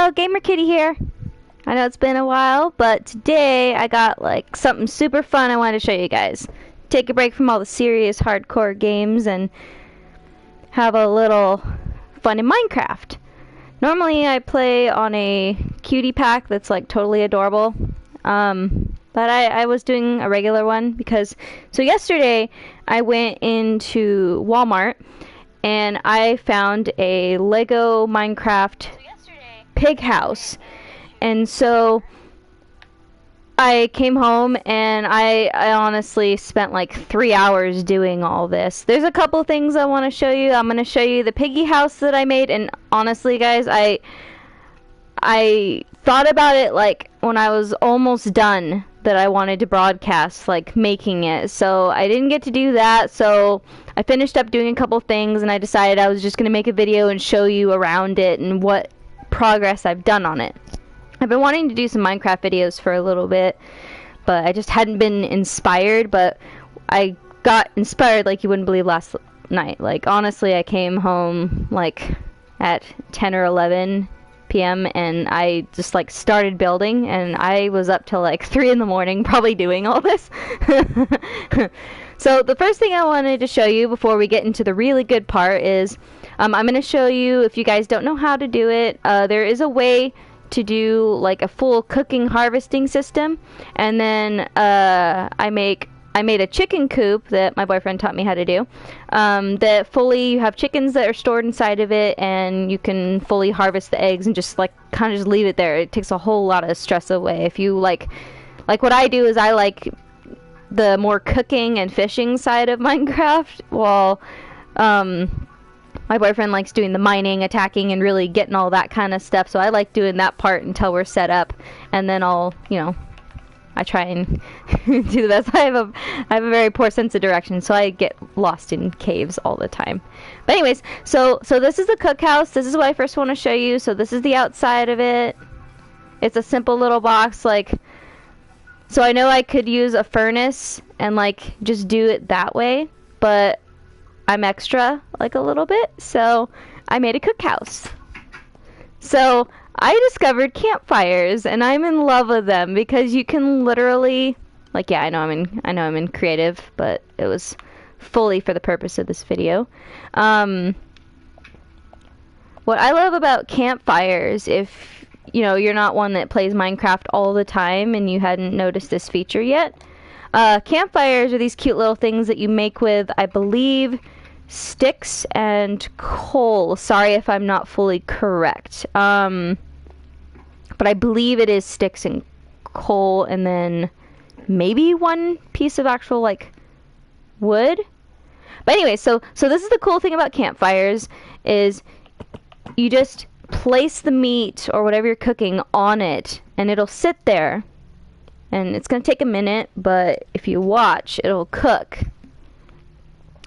Hello, Gamer Kitty here. I know it's been a while, but today I got like something super fun I wanted to show you guys. Take a break from all the serious hardcore games and have a little fun in Minecraft. Normally I play on a cutie pack that's like totally adorable. But I was doing a regular one because so yesterday I went into Walmart and I found a Lego Minecraft pig house. And so I came home and I honestly spent like 3 hours doing all this. There's a couple things I want to show you. I'm going to show you the piggy house that I made, and honestly guys, I thought about it like when I was almost done that I wanted to broadcast like making it. So I didn't get to do that. So I finished up doing a couple things and I decided I was just going to make a video and show you around it and what progress I've done on it. I've been wanting to do some Minecraft videos for a little bit, but I just hadn't been inspired. But I got inspired like you wouldn't believe last night. Like honestly, I came home like at 10 or 11 p.m. and I just like started building, and I was up till like 3 in the morning probably doing all this. So the first thing I wanted to show you before we get into the really good part is I'm going to show you, if you guys don't know how to do it, there is a way to do like a full cooking harvesting system. And then I made a chicken coop that my boyfriend taught me how to do, that fully you have chickens that are stored inside of it, and you can fully harvest the eggs and just like kind of just leave it there. It takes a whole lot of stress away. If you like what I do is I like the more cooking and fishing side of Minecraft, while my boyfriend likes doing the mining, attacking, and really getting all that kind of stuff. So I like doing that part until we're set up, and then I'll, I try and do the best. I have a very poor sense of direction, so I get lost in caves all the time. But anyways, so this is the cookhouse. This is what I first want to show you. So this is the outside of it. It's a simple little box, like. So I know I could use a furnace and like just do it that way, but I'm extra like a little bit, so I made a cookhouse. So I discovered campfires, and I'm in love with them because you can literally, like, yeah, I know I'm in creative, but it was fully for the purpose of this video. What I love about campfires, if you're not one that plays Minecraft all the time and you hadn't noticed this feature yet, campfires are these cute little things that you make with, I believe, sticks and coal. Sorry if I'm not fully correct. But I believe it is sticks and coal, and then maybe one piece of actual like wood. But anyway, so this is the cool thing about campfires, is you just place the meat or whatever you're cooking on it, and it'll sit there, and it's gonna take a minute, but if you watch, it'll cook.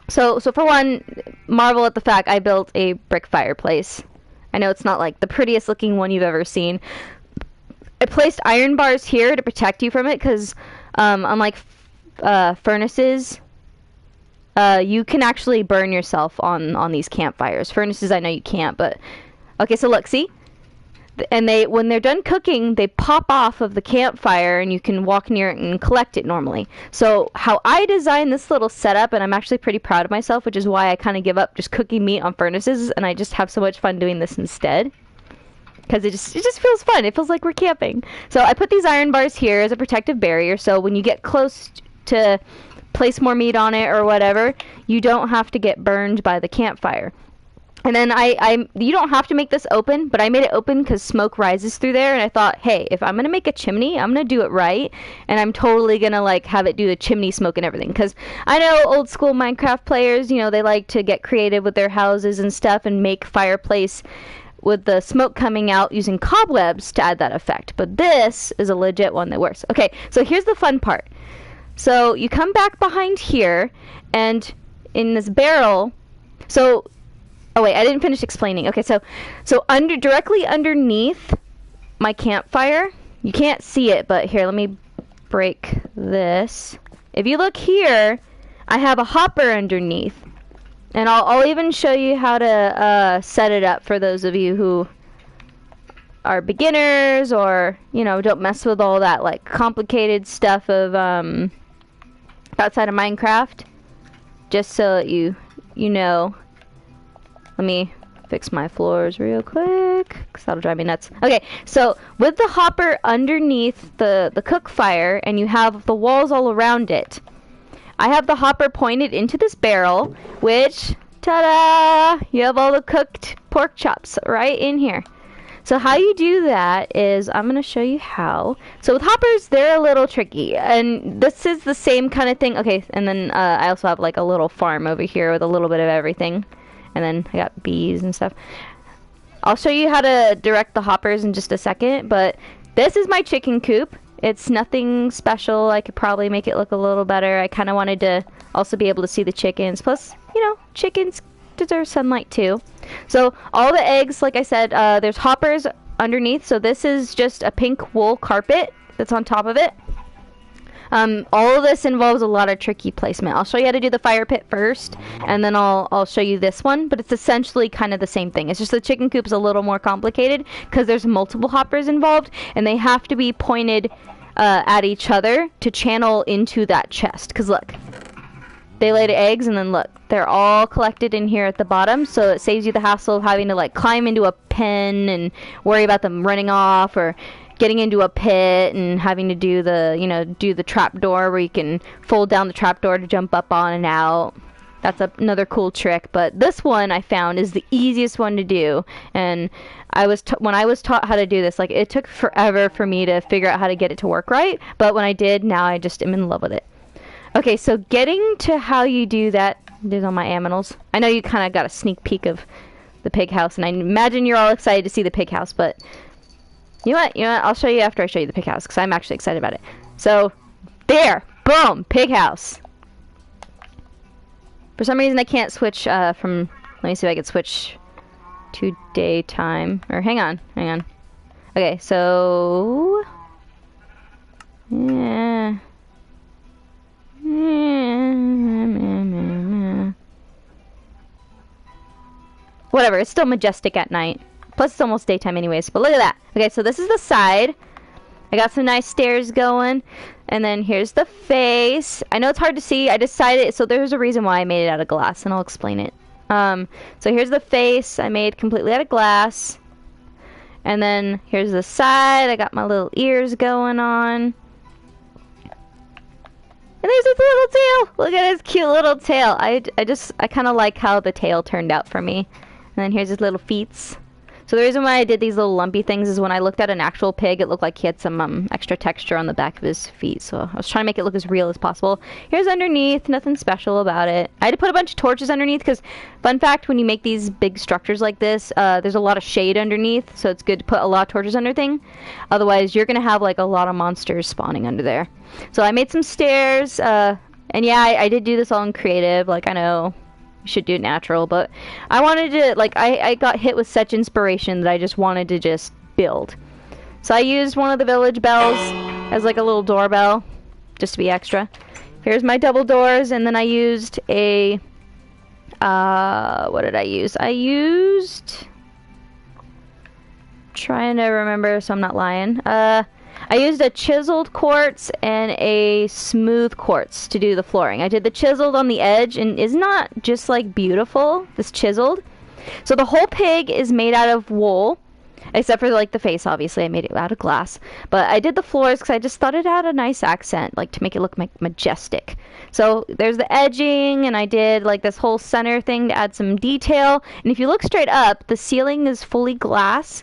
So for one, marvel at the fact I built a brick fireplace. I know it's not like the prettiest looking one you've ever seen. I placed iron bars here to protect you from it, because unlike furnaces, you can actually burn yourself on these campfires. Furnaces, I know you can't, but okay, so look, see? And when they're done cooking, they pop off of the campfire, and you can walk near it and collect it normally. So how I designed this little setup, and I'm actually pretty proud of myself, which is why I kind of give up just cooking meat on furnaces, and I just have so much fun doing this instead. Because it just feels fun. It feels like we're camping. So I put these iron bars here as a protective barrier, so when you get close to place more meat on it or whatever, you don't have to get burned by the campfire. And then you don't have to make this open, but I made it open because smoke rises through there, and I thought, hey, if I'm going to make a chimney, I'm going to do it right, and I'm totally going to like have it do the chimney smoke and everything. Because I know old school Minecraft players, they like to get creative with their houses and stuff and make fireplace with the smoke coming out using cobwebs to add that effect. But this is a legit one that works. Okay, so here's the fun part. So you come back behind here, and in this barrel, oh wait, I didn't finish explaining. Okay, so directly underneath my campfire, you can't see it, but here, let me break this. If you look here, I have a hopper underneath. And I'll even show you how to set it up for those of you who are beginners or, you know, don't mess with all that like complicated stuff of outside of Minecraft. Just so that you know. Let me fix my floors real quick, because that'll drive me nuts. Okay, so with the hopper underneath the cook fire, and you have the walls all around it, I have the hopper pointed into this barrel, which, ta-da! You have all the cooked pork chops right in here. So how you do that is, I'm going to show you how. So with hoppers, they're a little tricky, and this is the same kind of thing. Okay, and then I also have like a little farm over here with a little bit of everything. And then I got bees and stuff. I'll show you how to direct the hoppers in just a second, but this is my chicken coop. It's nothing special. I could probably make it look a little better. I kind of wanted to also be able to see the chickens. Plus, you know, chickens deserve sunlight too. So all the eggs, like I said, there's hoppers underneath. So this is just a pink wool carpet that's on top of it. All of this involves a lot of tricky placement. I'll show you how to do the fire pit first, and then I'll show you this one, but it's essentially kind of the same thing. It's just the chicken coop's a little more complicated because there's multiple hoppers involved, and they have to be pointed at each other to channel into that chest. Because look, they laid eggs, and then look, they're all collected in here at the bottom, so it saves you the hassle of having to like climb into a pen and worry about them running off, or getting into a pit and having to do the, you know, do the trap door where you can fold down the trap door to jump up on and out. That's another cool trick, but this one I found is the easiest one to do. And when I was taught how to do this, like, it took forever for me to figure out how to get it to work right, but when I did, now I just am in love with it. Okay, so getting to how you do that, there's all my aminals. I know you kind of got a sneak peek of the pig house, and I imagine you're all excited to see the pig house, but you know what? I'll show you after I show you the pig house, because I'm actually excited about it. So, there! Boom! Pig house! For some reason I can't switch from... Let me see if I can switch to daytime. Or, hang on. Okay, so... Yeah... Whatever, it's still majestic at night. Plus, it's almost daytime anyways, but look at that. Okay, so this is the side. I got some nice stairs going. And then here's the face. I know it's hard to see. I decided, so there's a reason why I made it out of glass, and I'll explain it. So here's the face. I made completely out of glass. And then here's the side. I got my little ears going on. And there's his little tail. Look at his cute little tail. I kind of like how the tail turned out for me. And then here's his little feet. So the reason why I did these little lumpy things is when I looked at an actual pig, it looked like he had some extra texture on the back of his feet. So I was trying to make it look as real as possible. Here's underneath, nothing special about it. I had to put a bunch of torches underneath because, fun fact, when you make these big structures like this, there's a lot of shade underneath. So it's good to put a lot of torches under thing. Otherwise, you're going to have like a lot of monsters spawning under there. So I made some stairs. And yeah, I did do this all in creative. Like, I know... should do it natural, but I wanted to, like, I got hit with such inspiration that I just wanted to just build. So I used one of the village bells as like a little doorbell, just to be extra. Here's my double doors, and then I used a, what did I use? Trying to remember so I'm not lying. I used a chiseled quartz and a smooth quartz to do the flooring. I did the chiseled on the edge, and isn't that just like beautiful, this chiseled? So the whole pig is made out of wool, except for like the face, obviously. I made it out of glass. But I did the floors because I just thought it had a nice accent, like to make it look majestic. So there's the edging, and I did like this whole center thing to add some detail. And if you look straight up, the ceiling is fully glass.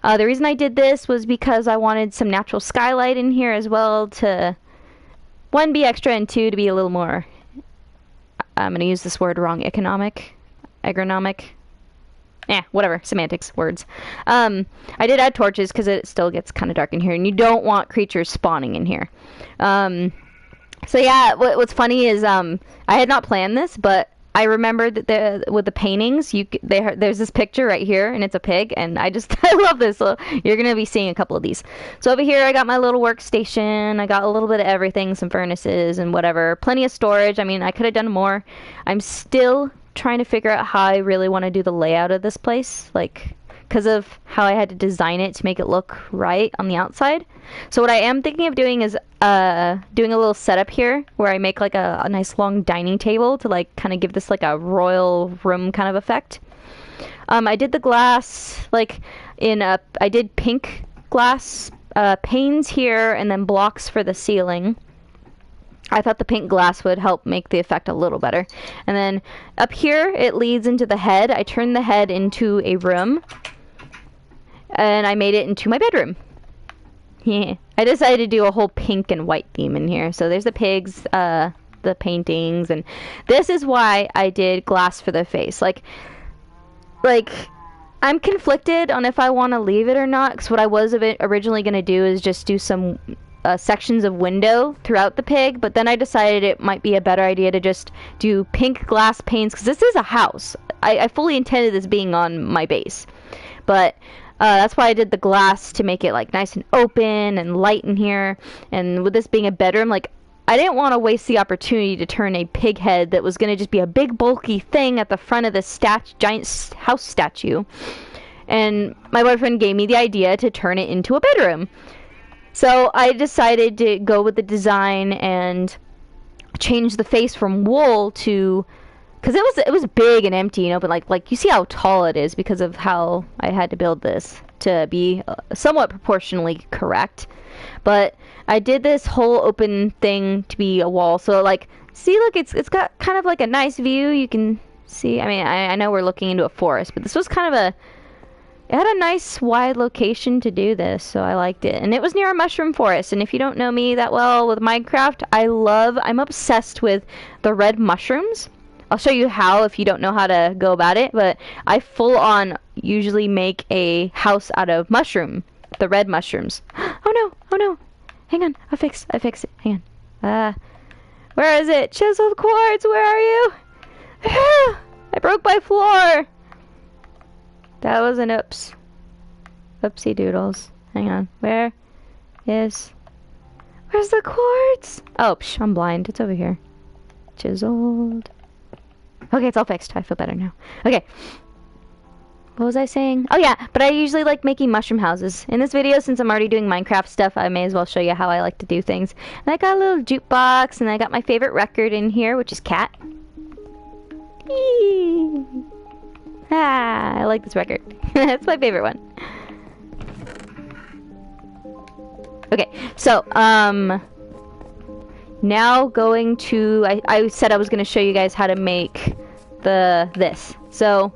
The reason I did this was because I wanted some natural skylight in here as well to, one, be extra, and two, to be a little more, I'm going to use this word wrong, agronomic, whatever, semantics, words. I did add torches because it still gets kind of dark in here, and you don't want creatures spawning in here. So yeah, what's funny is I had not planned this, but I remembered that with the paintings, there's this picture right here, and it's a pig, and I love this. So you're going to be seeing a couple of these. So over here, I got my little workstation. I got a little bit of everything, some furnaces and whatever. Plenty of storage. I mean, I could have done more. I'm still trying to figure out how I really want to do the layout of this place. Like, because of how I had to design it to make it look right on the outside. So what I am thinking of doing is doing a little setup here where I make like a nice long dining table to like kind of give this like a royal room kind of effect. I did the glass like I did pink glass panes here and then blocks for the ceiling. I thought the pink glass would help make the effect a little better. And then up here, it leads into the head. I turned the head into a room. And I made it into my bedroom. Yeah. I decided to do a whole pink and white theme in here. So there's the pigs, the paintings, and this is why I did glass for the face. Like I'm conflicted on if I want to leave it or not. Because what I was originally going to do is just do some sections of window throughout the pig, but then I decided it might be a better idea to just do pink glass panes because this is a house. I fully intended this being on my base, but that's why I did the glass to make it like nice and open and light in here. And with this being a bedroom, like I didn't want to waste the opportunity to turn a pig head that was going to just be a big bulky thing at the front of this giant house statue. And my boyfriend gave me the idea to turn it into a bedroom. So I decided to go with the design and change the face from wool to, because it was big and empty, you know, but like you see how tall it is because of how I had to build this to be somewhat proportionally correct. But I did this whole open thing to be a wall, so like see, look, it's got kind of like a nice view. You can see. I mean, I know we're looking into a forest, but this was kind of it had a nice wide location to do this, so I liked it. And it was near a mushroom forest, and if you don't know me that well with Minecraft, I'm obsessed with the red mushrooms. I'll show you how if you don't know how to go about it, but I full on usually make a house out of the red mushrooms. Oh no, hang on, I fix it, hang on. Where is it? Chiseled quartz, where are you? I broke my floor. That was an oops. Oopsie doodles. Hang on. Where's the quartz? Oh, I'm blind. It's over here. Chiseled. Okay, it's all fixed. I feel better now. Okay. What was I saying? Oh yeah, but I usually like making mushroom houses. In this video, since I'm already doing Minecraft stuff, I may as well show you how I like to do things. And I got a little jukebox, and I got my favorite record in here, which is Cat. Eee. I like this record. It's my favorite one. Okay, so, now going to, I said I was going to show you guys how to make this. So,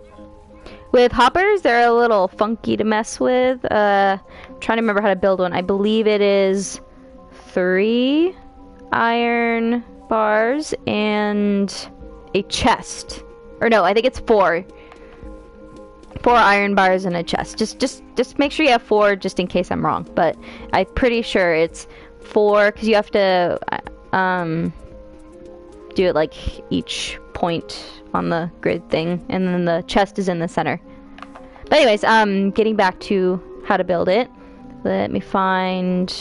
with hoppers, they're a little funky to mess with. Trying to remember how to build one. I believe it is 3 iron bars and a chest. Or no, I think it's 4. 4 iron bars and a chest. Just make sure you have 4 just in case I'm wrong. But I'm pretty sure it's 4 because you have to do it like each point on the grid thing, and then the chest is in the center. But anyways, getting back to how to build it. Let me find.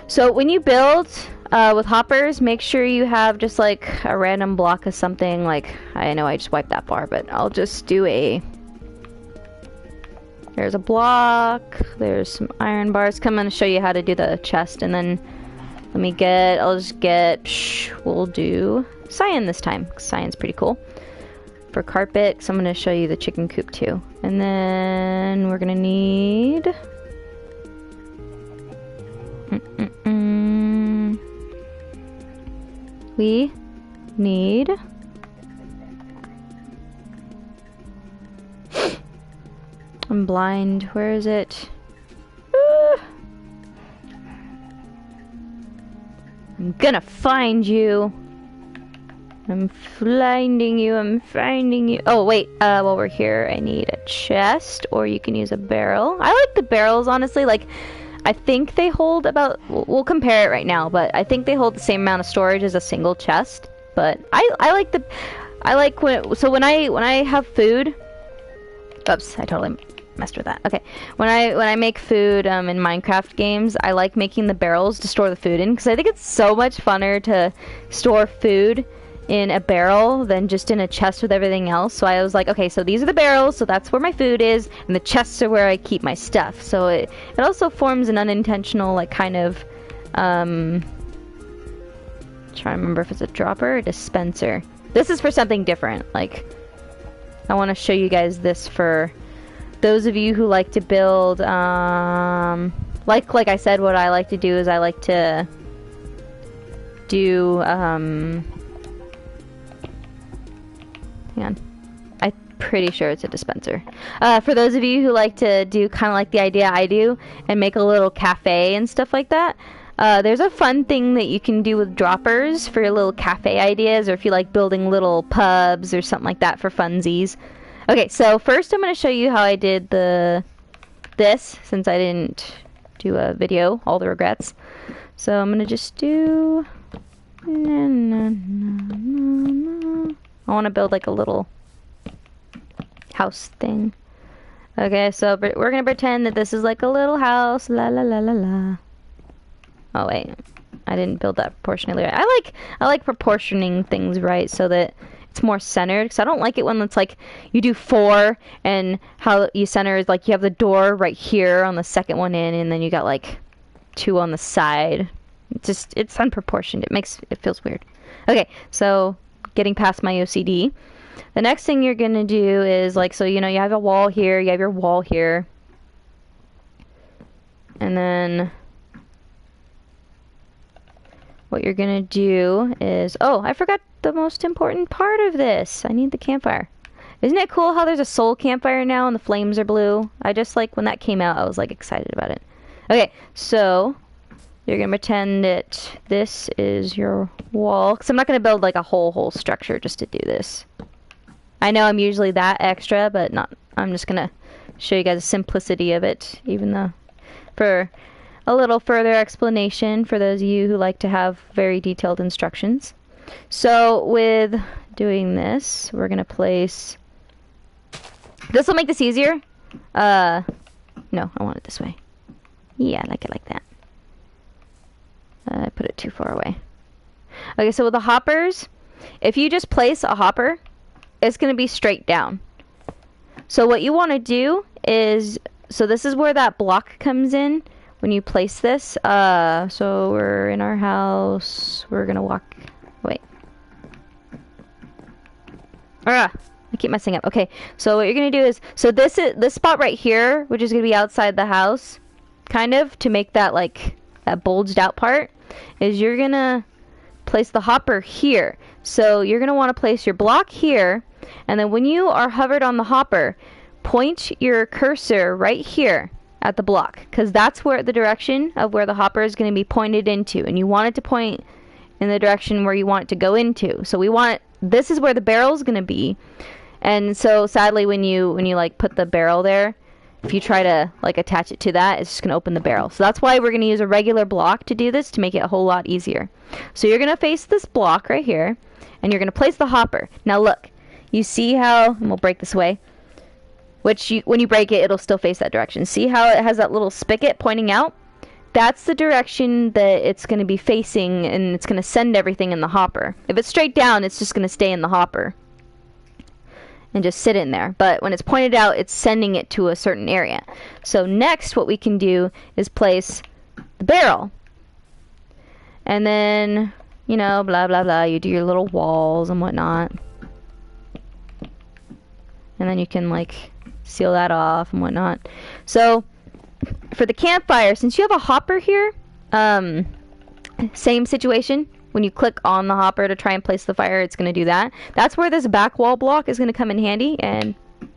So when you build with hoppers, make sure you have just like a random block of something. Like, I know I just wiped that bar, but I'll just do there's a block, there's some iron bars. Come on to show you how to do the chest, and then we'll do cyan this time, 'cause cyan's pretty cool. For carpet, so I'm gonna show you the chicken coop too. And then we're gonna need we need I'm blind. Where is it? I'm gonna find you. I'm finding you. Oh, wait. While we're here, I need a chest, or you can use a barrel. I like the barrels, honestly. Like, I think they hold about... We'll compare it right now, but I think they hold the same amount of storage as a single chest. But I like when I have food... Oops, I totally messed with that. Okay, when I make food in Minecraft games, I like making the barrels to store the food in, because I think it's so much funner to store food in a barrel than just in a chest with everything else. So I was like, okay, so these are the barrels, so that's where my food is, and the chests are where I keep my stuff. So it also forms an unintentional, like, kind of, trying to remember if it's a dropper or dispenser. This is for something different. Like, I want to show you guys this for those of you who like to build, like I said, what I like to do is I like to do, hang on. I'm pretty sure it's a dispenser. For those of you who like to do kind of like the idea I do and make a little cafe and stuff like that, there's a fun thing that you can do with droppers for your little cafe ideas, or if you like building little pubs or something like that for funsies. Okay, so first I'm going to show you how I did this, since I didn't do a video, all the regrets. So I'm going to just do... I want to build like a little house thing. Okay, so we're gonna pretend that this is like a little house. La la la la la. Oh wait, I didn't build that proportionally right. I like proportioning things right so that it's more centered. Because I don't like it when it's like you do 4 and how you center is like you have the door right here on the second one in, and then you got like 2 on the side. It's unproportioned. It feels weird. Okay, so getting past my OCD. The next thing you're gonna do is like, so you know, you have a wall here, you have your wall here. And then what you're gonna do is, oh, I forgot the most important part of this. I need the campfire. Isn't it cool how there's a soul campfire now and the flames are blue? I just like, when that came out, I was like excited about it. Okay, so you're gonna pretend that this is your wall, because I'm not gonna build like a whole structure just to do this. I know I'm usually that extra, but not. I'm just gonna show you guys the simplicity of it, even though for a little further explanation for those of you who like to have very detailed instructions. So with doing this, we're gonna place. This will make this easier. No, I want it this way. Yeah, I like it like that. I put it too far away. Okay, so with the hoppers, if you just place a hopper, it's going to be straight down. So what you want to do is, so this is where that block comes in when you place this. So we're in our house. We're going to walk. Wait. I keep messing up. Okay, so what you're going to do is, so this spot right here, which is going to be outside the house, kind of, to make that like that bulged out part, is you're going to place the hopper here. So you're going to want to place your block here, and then when you are hovered on the hopper, point your cursor right here at the block, because that's where the direction of where the hopper is going to be pointed into, and you want it to point in the direction where you want it to go into. So we want it, this is where the barrel is going to be, and so sadly when you like put the barrel there, if you try to like attach it to that, it's just going to open the barrel. So that's why we're going to use a regular block to do this, to make it a whole lot easier. So you're going to face this block right here, and you're going to place the hopper. Now look, you see how, and we'll break this away, which when you break it, it'll still face that direction. See how it has that little spigot pointing out? That's the direction that it's going to be facing, and it's going to send everything in the hopper. If it's straight down, it's just going to stay in the hopper and just sit in there. But when it's pointed out, it's sending it to a certain area. So next, what we can do is place the barrel. And then, you know, blah, blah, blah. You do your little walls and whatnot. And then you can, like, seal that off and whatnot. So for the campfire, since you have a hopper here, same situation. When you click on the hopper to try and place the fire, it's going to do that. That's where this back wall block is going to come in handy, and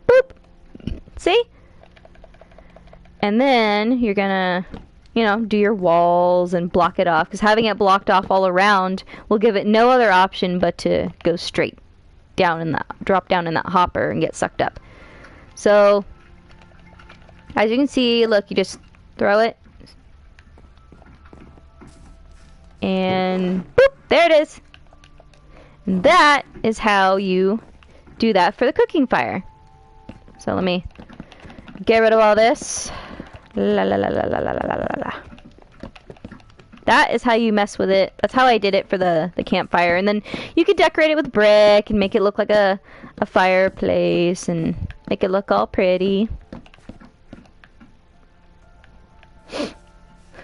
boop, see? And then you're going to, you know, do your walls and block it off, because having it blocked off all around will give it no other option but to go straight down in that, drop down in that hopper and get sucked up. So as you can see, look, you just throw it, and boop, there it is. And that is how you do that for the cooking fire. So let me get rid of all this. La la la la la la la la la. That is how you mess with it. That's how I did it for the campfire. And then you could decorate it with brick and make it look like a fireplace and make it look all pretty.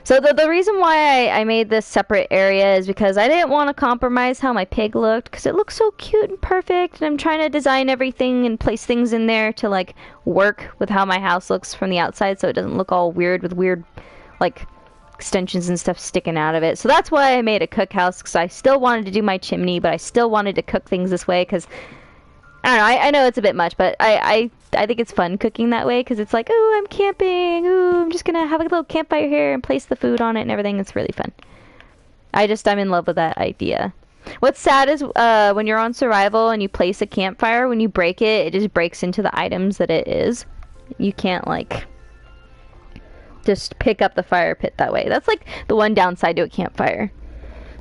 So the reason why I made this separate area is because I didn't want to compromise how my pig looked, because it looks so cute and perfect, and I'm trying to design everything and place things in there to like work with how my house looks from the outside, so it doesn't look all weird with weird like extensions and stuff sticking out of it. So that's why I made a cookhouse, because I still wanted to do my chimney, but I still wanted to cook things this way, because I don't know, I know it's a bit much, but I think it's fun cooking that way, because it's like, oh, I'm camping, ooh, I'm just gonna have a little campfire here and place the food on it and everything. It's really fun. I'm in love with that idea. What's sad is when you're on survival and you place a campfire, when you break it, it just breaks into the items that it is. You can't, like, just pick up the fire pit that way. That's, like, the one downside to a campfire.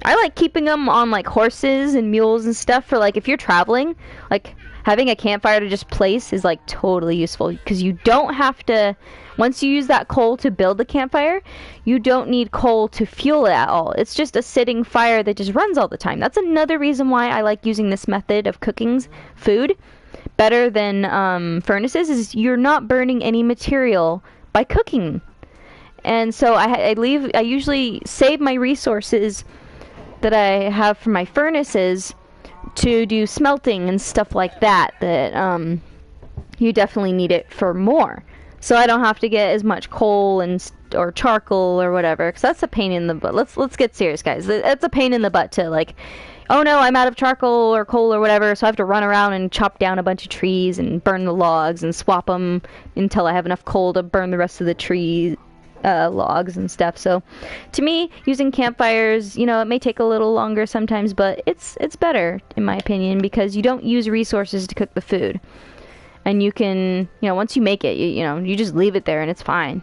I like keeping them on, like, horses and mules and stuff for, like, if you're traveling, like, having a campfire to just place is, like, totally useful, because you don't have to, once you use that coal to build the campfire, you don't need coal to fuel it at all. It's just a sitting fire that just runs all the time. That's another reason why I like using this method of cooking food better than furnaces, is you're not burning any material by cooking. And so I usually save my resources that I have for my furnaces to do smelting and stuff like that, you definitely need it for more. So I don't have to get as much coal or charcoal or whatever, because that's a pain in the butt. Let's get serious, guys. It's a pain in the butt to, like, oh no, I'm out of charcoal or coal or whatever, so I have to run around and chop down a bunch of trees and burn the logs and swap them until I have enough coal to burn the rest of the trees. Logs and stuff. So to me, using campfires, it may take a little longer sometimes, but it's better in my opinion, because you don't use resources to cook the food, and you can, once you make it, you just leave it there and it's fine.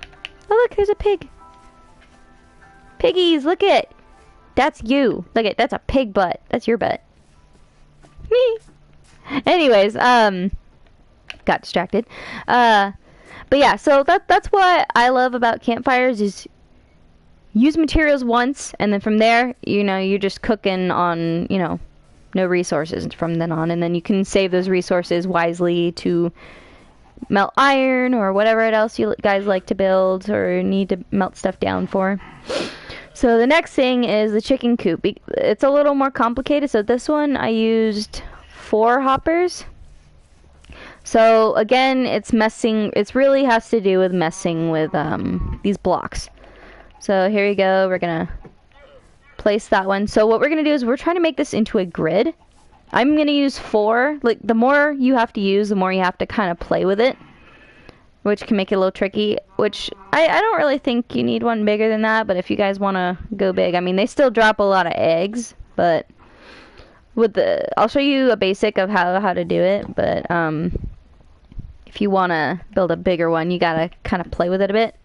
Oh look, there's a pig. Piggies, look it. That's you. Look it, that's a pig butt. That's your butt. Me. Anyways, got distracted. But yeah, so that's what I love about campfires, is use materials once, and then from there, you're just cooking on, no resources from then on, and then you can save those resources wisely to melt iron or whatever else you guys like to build or need to melt stuff down for. So the next thing is the chicken coop. It's a little more complicated. So this one I used 4 hoppers. So again, it really has to do with messing with these blocks. So here you go, we're gonna place that one. So what we're gonna do is we're trying to make this into a grid. I'm gonna use 4. Like, the more you have to use, the more you have to kind of play with it, which can make it a little tricky, which I don't really think you need one bigger than that, but if you guys want to go big, I mean, they still drop a lot of eggs, but I'll show you a basic of how to do it, but if you want to build a bigger one, you gotta kind of play with it a bit.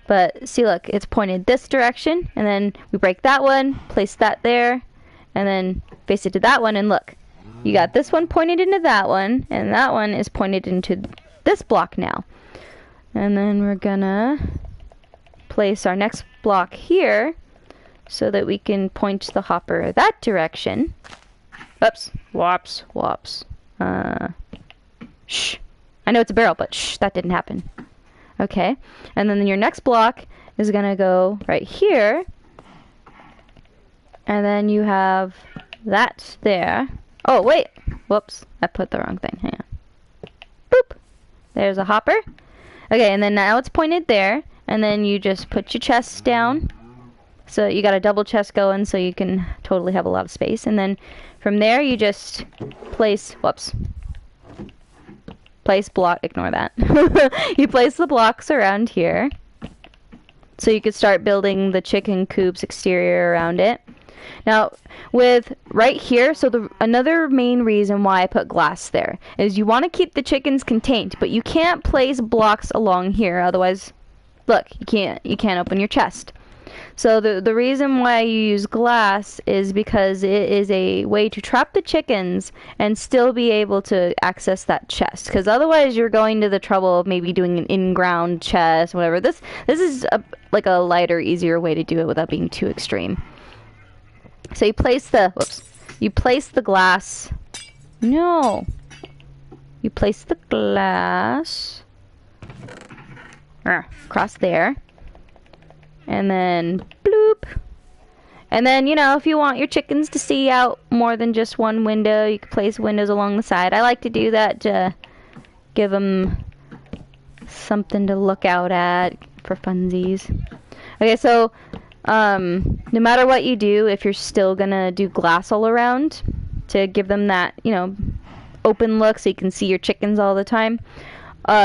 But see, look, it's pointed this direction, and then we break that one, place that there, and then face it to that one, and look, you got this one pointed into that one, and that one is pointed into this block now. And then we're gonna place our next block here so that we can point the hopper that direction. Oops, whoops. Shh. I know it's a barrel, but shh, that didn't happen. Okay, and then your next block is gonna go right here, and then you have that there. Oh wait, whoops, I put the wrong thing. Hang on. Boop. There's a hopper. Okay, and then now it's pointed there, and then you just put your chests down. So you got a double chest going, so you can totally have a lot of space. And then from there, you just place block, ignore that. You place the blocks around here, so you could start building the chicken coop's exterior around it. Now, with right here, so another main reason why I put glass there is you want to keep the chickens contained, but you can't place blocks along here, otherwise, look, you can't open your chest. So the reason why you use glass is because it is a way to trap the chickens and still be able to access that chest. Because otherwise you're going to the trouble of maybe doing an in-ground chest, whatever. This is like a lighter, easier way to do it without being too extreme. So you place the glass. No. You place the glass across there. And then bloop. And then, you know, if you want your chickens to see out more than just one window, you can place windows along the side. I like to do that to give them something to look out at for funsies. Okay, so no matter what you do, if you're still gonna do glass all around to give them that, you know, open look so you can see your chickens all the time,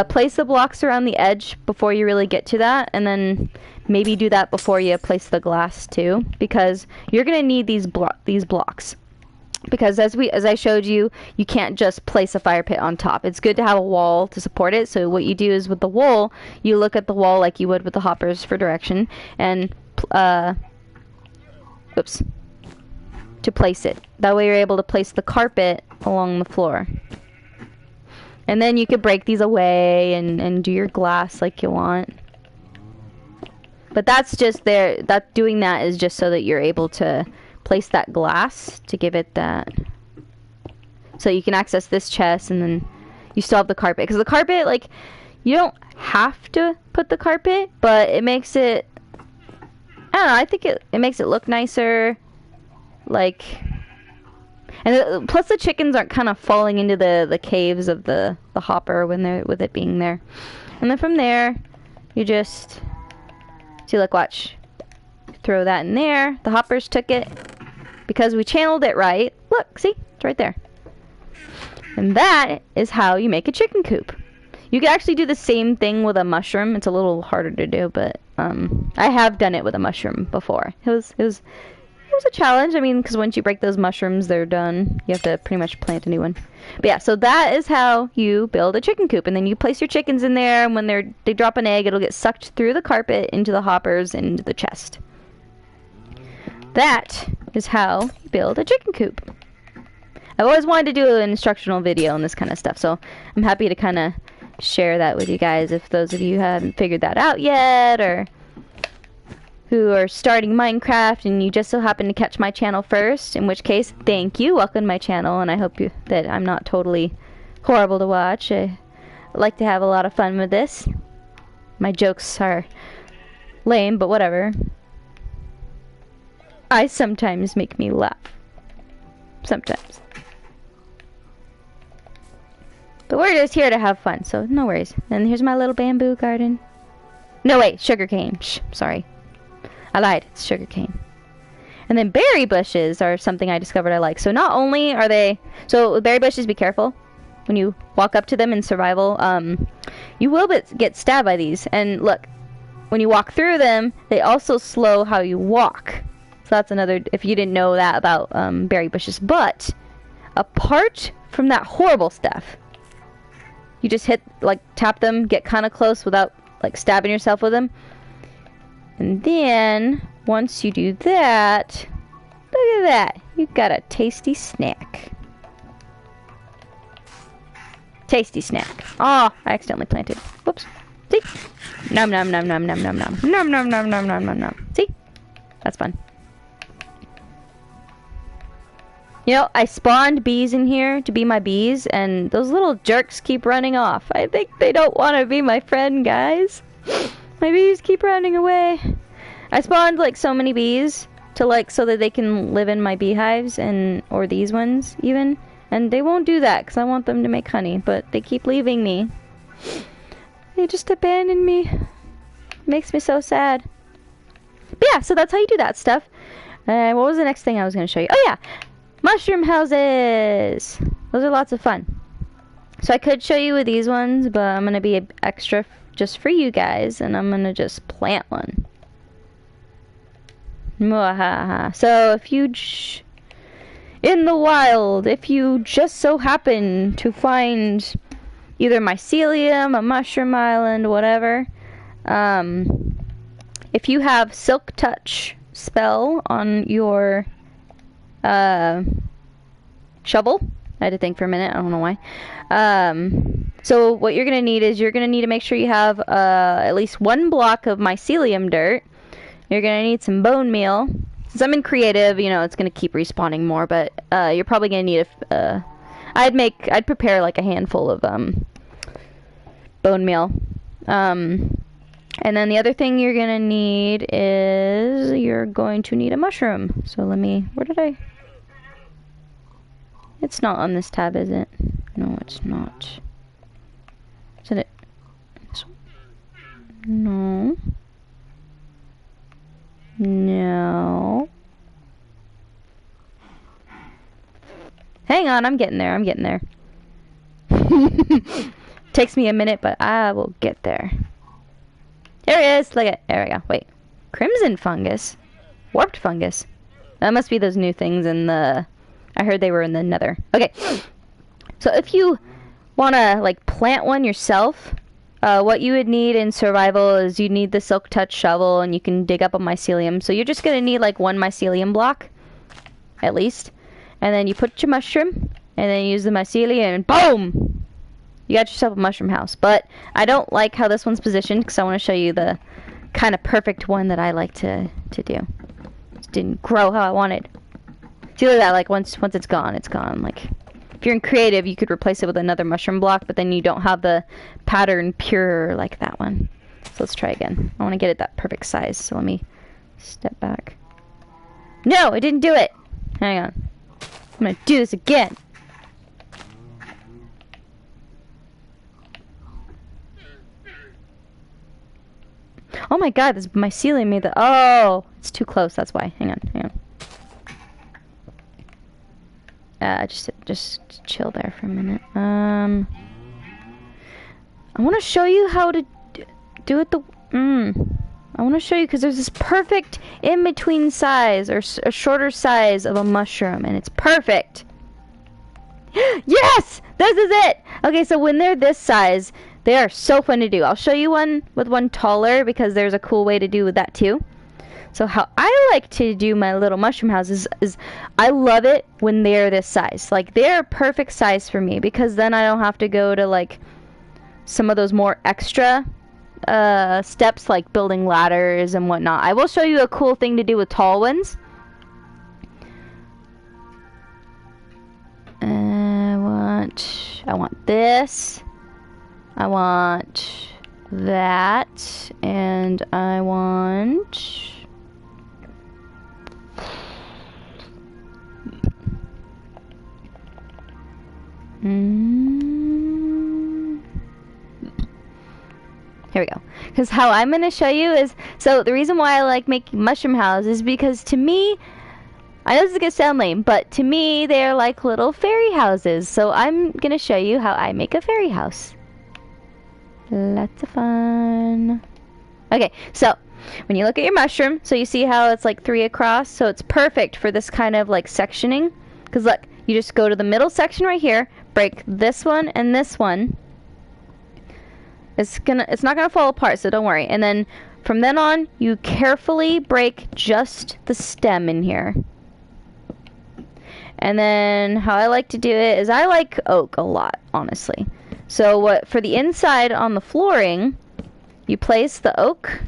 place the blocks around the edge before you really get to that, and then maybe do that before you place the glass too, because you're gonna need these blocks. Because as I showed you, you can't just place a fire pit on top. It's good to have a wall to support it. So what you do is with the wall, you look at the wall like you would with the hoppers for direction, and to place it. That way you're able to place the carpet along the floor. And then you could break these away and do your glass like you want. But that's just doing that is just so that you're able to place that glass to give it that. So you can access this chest, and then you still have the carpet. Because the carpet, like, you don't have to put the carpet, but it makes it, I don't know, I think it makes it look nicer. Like, and plus the chickens aren't kind of falling into the caves of the hopper when they're with it being there. And then from there, you just see, look, watch. Throw that in there. The hoppers took it because we channeled it right. Look, see, it's right there. And that is how you make a chicken coop. You can actually do the same thing with a mushroom. It's a little harder to do, but I have done it with a mushroom before. It was a challenge. I mean, because once you break those mushrooms, they're done. You have to pretty much plant a new one. But yeah, so that is how you build a chicken coop. And then you place your chickens in there, and when they drop an egg, it'll get sucked through the carpet into the hoppers and into the chest. That is how you build a chicken coop. I've always wanted to do an instructional video on this kind of stuff, so I'm happy to kind of share that with you guys if those of you haven't figured that out yet, or who are starting Minecraft and you just so happen to catch my channel first, in which case, thank you, welcome to my channel, and I hope that I'm not totally horrible to watch. I like to have a lot of fun with this. My jokes are lame, but whatever. I sometimes make me laugh. Sometimes. But we're just here to have fun, so no worries. And here's my little bamboo garden. No, wait, sugarcane. Sorry. I lied. It's sugarcane. And then berry bushes are something I discovered I like. So not only are they... So berry bushes, be careful. When you walk up to them in survival, you will get stabbed by these. And look, when you walk through them, they also slow how you walk. So that's another... If you didn't know that about berry bushes. But apart from that horrible stuff, you just tap them, get kind of close without, stabbing yourself with them. And then, once you do that, look at that. You got a tasty snack. Tasty snack. Oh, I accidentally planted. Whoops. See? Nom nom nom nom nom nom nom. Nom nom nom nom nom nom nom. See? That's fun. You know, I spawned bees in here to be my bees, and those little jerks keep running off. I think they don't want to be my friend, guys. My bees keep running away. I spawned, so many bees to, so that they can live in my beehives, or these ones, even. And they won't do that, because I want them to make honey, but they keep leaving me. They just abandoned me. It makes me so sad. But yeah, so that's how you do that stuff. What was the next thing I was going to show you? Oh, yeah. Mushroom houses! Those are lots of fun. So I could show you with these ones, but I'm going to be extra just for you guys, and I'm going to just plant one. Mwahaha. So if you... in the wild, if you just so happen to find either mycelium, a mushroom island, whatever, if you have Silk Touch spell on your shovel, I had to think for a minute, I don't know why. So what you're gonna need is you're gonna need to make sure you have at least 1 block of mycelium dirt. You're gonna need some bone meal. Since I'm in creative, you know, it's gonna keep respawning more, but you're probably gonna need I'd prepare like a handful of bone meal. And then the other thing you're gonna need is you're going to need a mushroom. So where did I? It's not on this tab, is it? No, it's not. Is it? No. No. Hang on, I'm getting there. Takes me a minute, but I will get there. There it is. Look at, there we go. Wait. Crimson fungus? Warped fungus? That must be those new things in the, I heard they were in the nether. Okay. So if you want to like plant one yourself, what you would need in survival is you need the Silk Touch shovel, and you can dig up a mycelium. So you're just going to need like 1 mycelium block, at least. And then you put your mushroom, and then you use the mycelium, and boom! You got yourself a mushroom house. But I don't like how this one's positioned, because I want to show you the kind of perfect one that I like to do. It didn't grow how I wanted. See, look at that, like once it's gone, it's gone. Like, if you're in creative, you could replace it with another mushroom block, but then you don't have the pattern pure like that one. So let's try again. I want to get it that perfect size, so let me step back. No, it didn't do it! Hang on. I'm gonna do this again. Oh my god, this mycelium made the... Oh! It's too close, that's why. Hang on. Just chill there for a minute. I want to show you how to do it I want to show you, because there's this perfect in-between size, or a shorter size of a mushroom, and it's perfect. Yes! This is it! Okay, so when they're this size, they are so fun to do. I'll show you one with one taller, because there's a cool way to do that too. So how I like to do my little mushroom houses is I love it when they're this size. Like, they're perfect size for me, because then I don't have to go to like some of those more extra steps, like building ladders and whatnot. I will show you a cool thing to do with tall ones. I want this. I want that, and I want... Here we go. Because how I'm going to show you is... So the reason why I like making mushroom houses is because to me... I know this is going to sound lame, but to me they're like little fairy houses. So I'm going to show you how I make a fairy house. Lots of fun. Okay, so when you look at your mushroom, so you see how it's like 3 across? So it's perfect for this kind of like sectioning. Because look, you just go to the middle section right here, break this one and this one. It's not gonna fall apart, so don't worry. And then from then on, you carefully break just the stem in here. And then how I like to do it is I like oak a lot, honestly. So for the inside on the flooring, you place the oak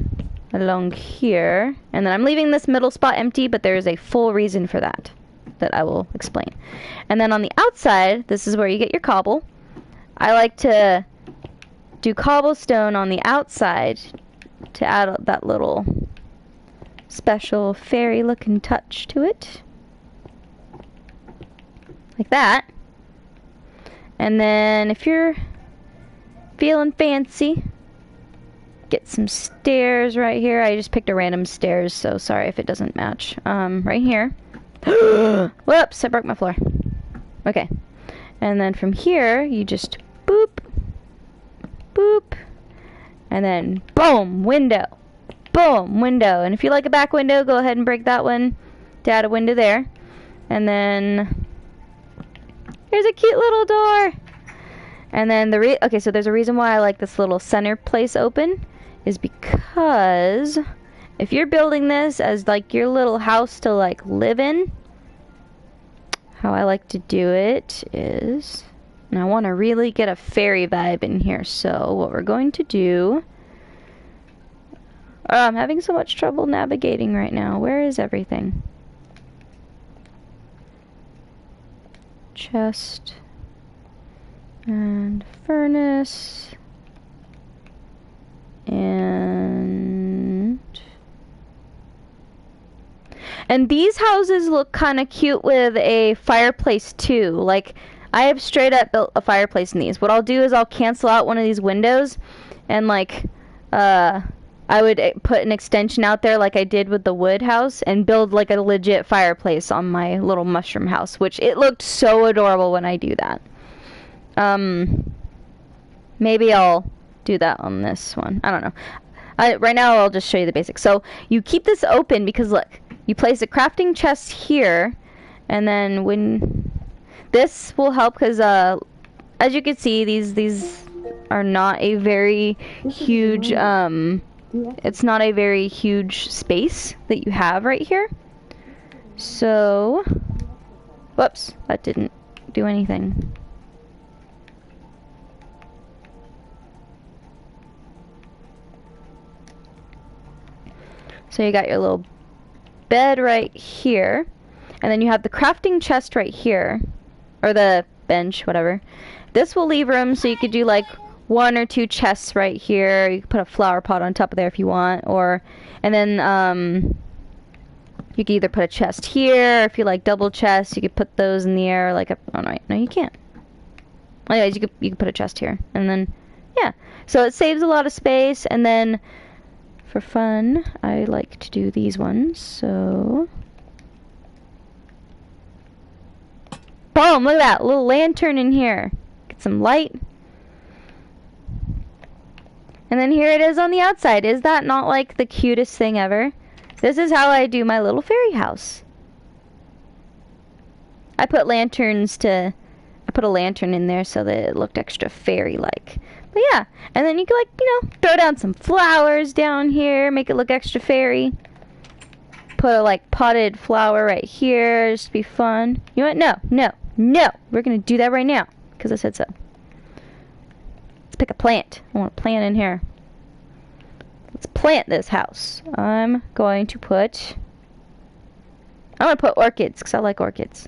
along here, and then I'm leaving this middle spot empty, but there is a full reason for that I will explain. And then on the outside, this is where you get your cobble. I like to do cobblestone on the outside to add that little special fairy looking touch to it. Like that. And then if you're feeling fancy, get some stairs right here. I just picked a random stairs, so sorry if it doesn't match. Right here. Whoops, I broke my floor. Okay. And then from here, you just boop, boop, and then boom, window. Boom, window. And if you like a back window, go ahead and break that one to add a window there. And then here's a cute little door. And then so there's a reason why I like this little center place open, is because if you're building this as like your little house to like live in, how I like to do it is, and I want to really get a fairy vibe in here, so what we're going to do, oh, I'm having so much trouble navigating right now. Where is everything? Chest and furnace and these houses look kind of cute with a fireplace too. Like, I have straight up built a fireplace in these. What I'll do is I'll cancel out one of these windows and like I would put an extension out there like I did with the wood house and build like a legit fireplace on my little mushroom house, which it looked so adorable when I do that. Maybe I'll do that on this one. I don't know. Right now I'll just show you the basics. So you keep this open because look, you place a crafting chest here, and then when this will help because as you can see, these are not a very huge it's not a very huge space that you have right here. So, whoops, that didn't do anything. So you got your little bed right here, and then you have the crafting chest right here, or the bench, whatever. This will leave room so you could do like 1 or 2 chests right here. You can put a flower pot on top of there if you want, and then you can either put a chest here, or if you like double chests, you could put those in the air like oh no, you can't. Anyways, you could put a chest here, and then yeah. So it saves a lot of space, and then for fun, I like to do these ones, so boom, look at that little lantern in here. Get some light. And then here it is on the outside. Is that not like the cutest thing ever? This is how I do my little fairy house. I put a lantern in there so that it looked extra fairy-like. But yeah, and then you can, like, throw down some flowers down here, make it look extra fairy. Put a, like, potted flower right here, just to be fun. You know what? No. We're gonna do that right now, because I said so. Let's pick a plant. I want a plant in here. Let's plant this house. I'm gonna put orchids, because I like orchids.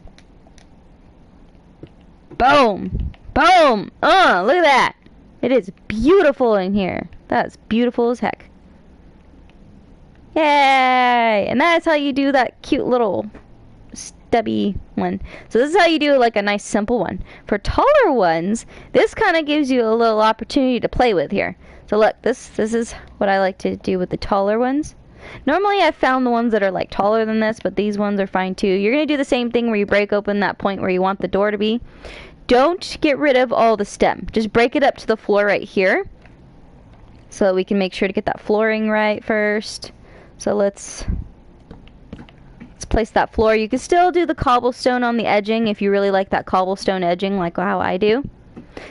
Boom! Boom! Look at that! It is beautiful in here. That's beautiful as heck. Yay! And that's how you do that cute little stubby one. So this is how you do like a nice simple one. For taller ones, this kind of gives you a little opportunity to play with here. So look, this is what I like to do with the taller ones. Normally I've found the ones that are like taller than this, but these ones are fine too. You're going to do the same thing where you break open that point where you want the door to be. Don't get rid of all the stem. Just break it up to the floor right here, so that we can make sure to get that flooring right first. So let's place that floor. You can still do the cobblestone on the edging if you really like that cobblestone edging, like how I do.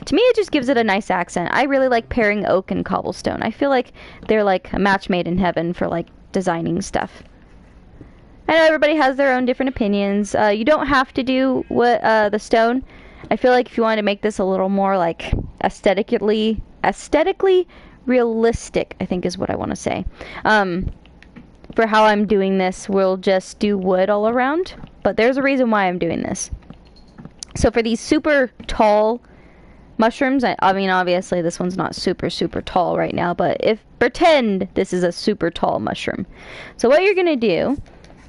To me, it just gives it a nice accent. I really like pairing oak and cobblestone. I feel like they're like a match made in heaven for like designing stuff. I know everybody has their own different opinions. You don't have to do what the stone. I feel like if you wanted to make this a little more like aesthetically realistic, I think is what I want to say. For how I'm doing this, we'll just do wood all around, but there's a reason why I'm doing this. So for these super tall mushrooms, I mean obviously this one's not super tall right now, but pretend this is a super tall mushroom. So what you're gonna do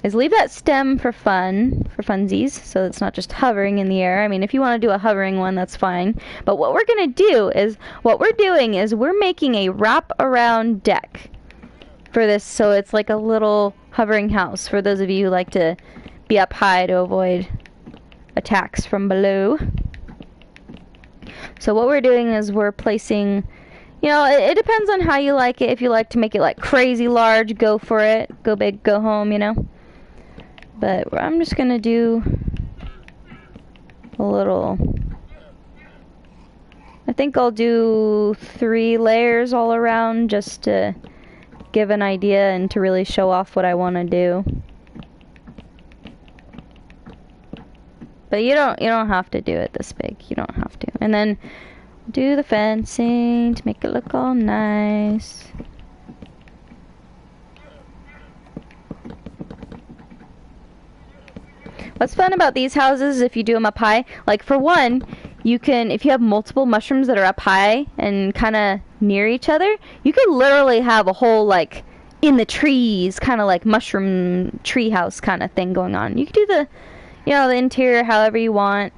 is leave that stem for funsies, so it's not just hovering in the air. I mean, if you want to do a hovering one, that's fine. But what we're going to do is, we're making a wrap-around deck for this, so it's like a little hovering house for those of you who like to be up high to avoid attacks from below. So what we're doing is we're placing, it depends on how you like it. If you like to make it like crazy large, go for it. Go big, go home, But I'm just gonna do a little, I think I'll do 3 layers all around just to give an idea and to really show off what I want to do. But you don't have to do it this big. You don't have to. And then do the fencing to make it look all nice. What's fun about these houses, if you do them up high, like for one, you can, if you have multiple mushrooms that are up high and kind of near each other, you could literally have a whole, like, in the trees, kind of like mushroom tree house kind of thing going on. You could do the, you know, the interior however you want,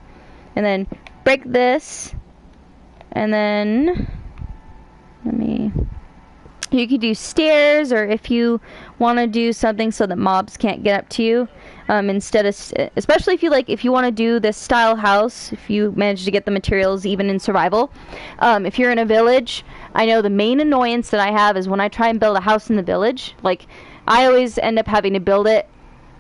and then break this, and then, you could do stairs, or if you want to do something so that mobs can't get up to you, instead of, especially if you want to do this style house, if you manage to get the materials even in survival, if you're in a village, I know the main annoyance that I have is when I try and build a house in the village, like, I always end up having to build it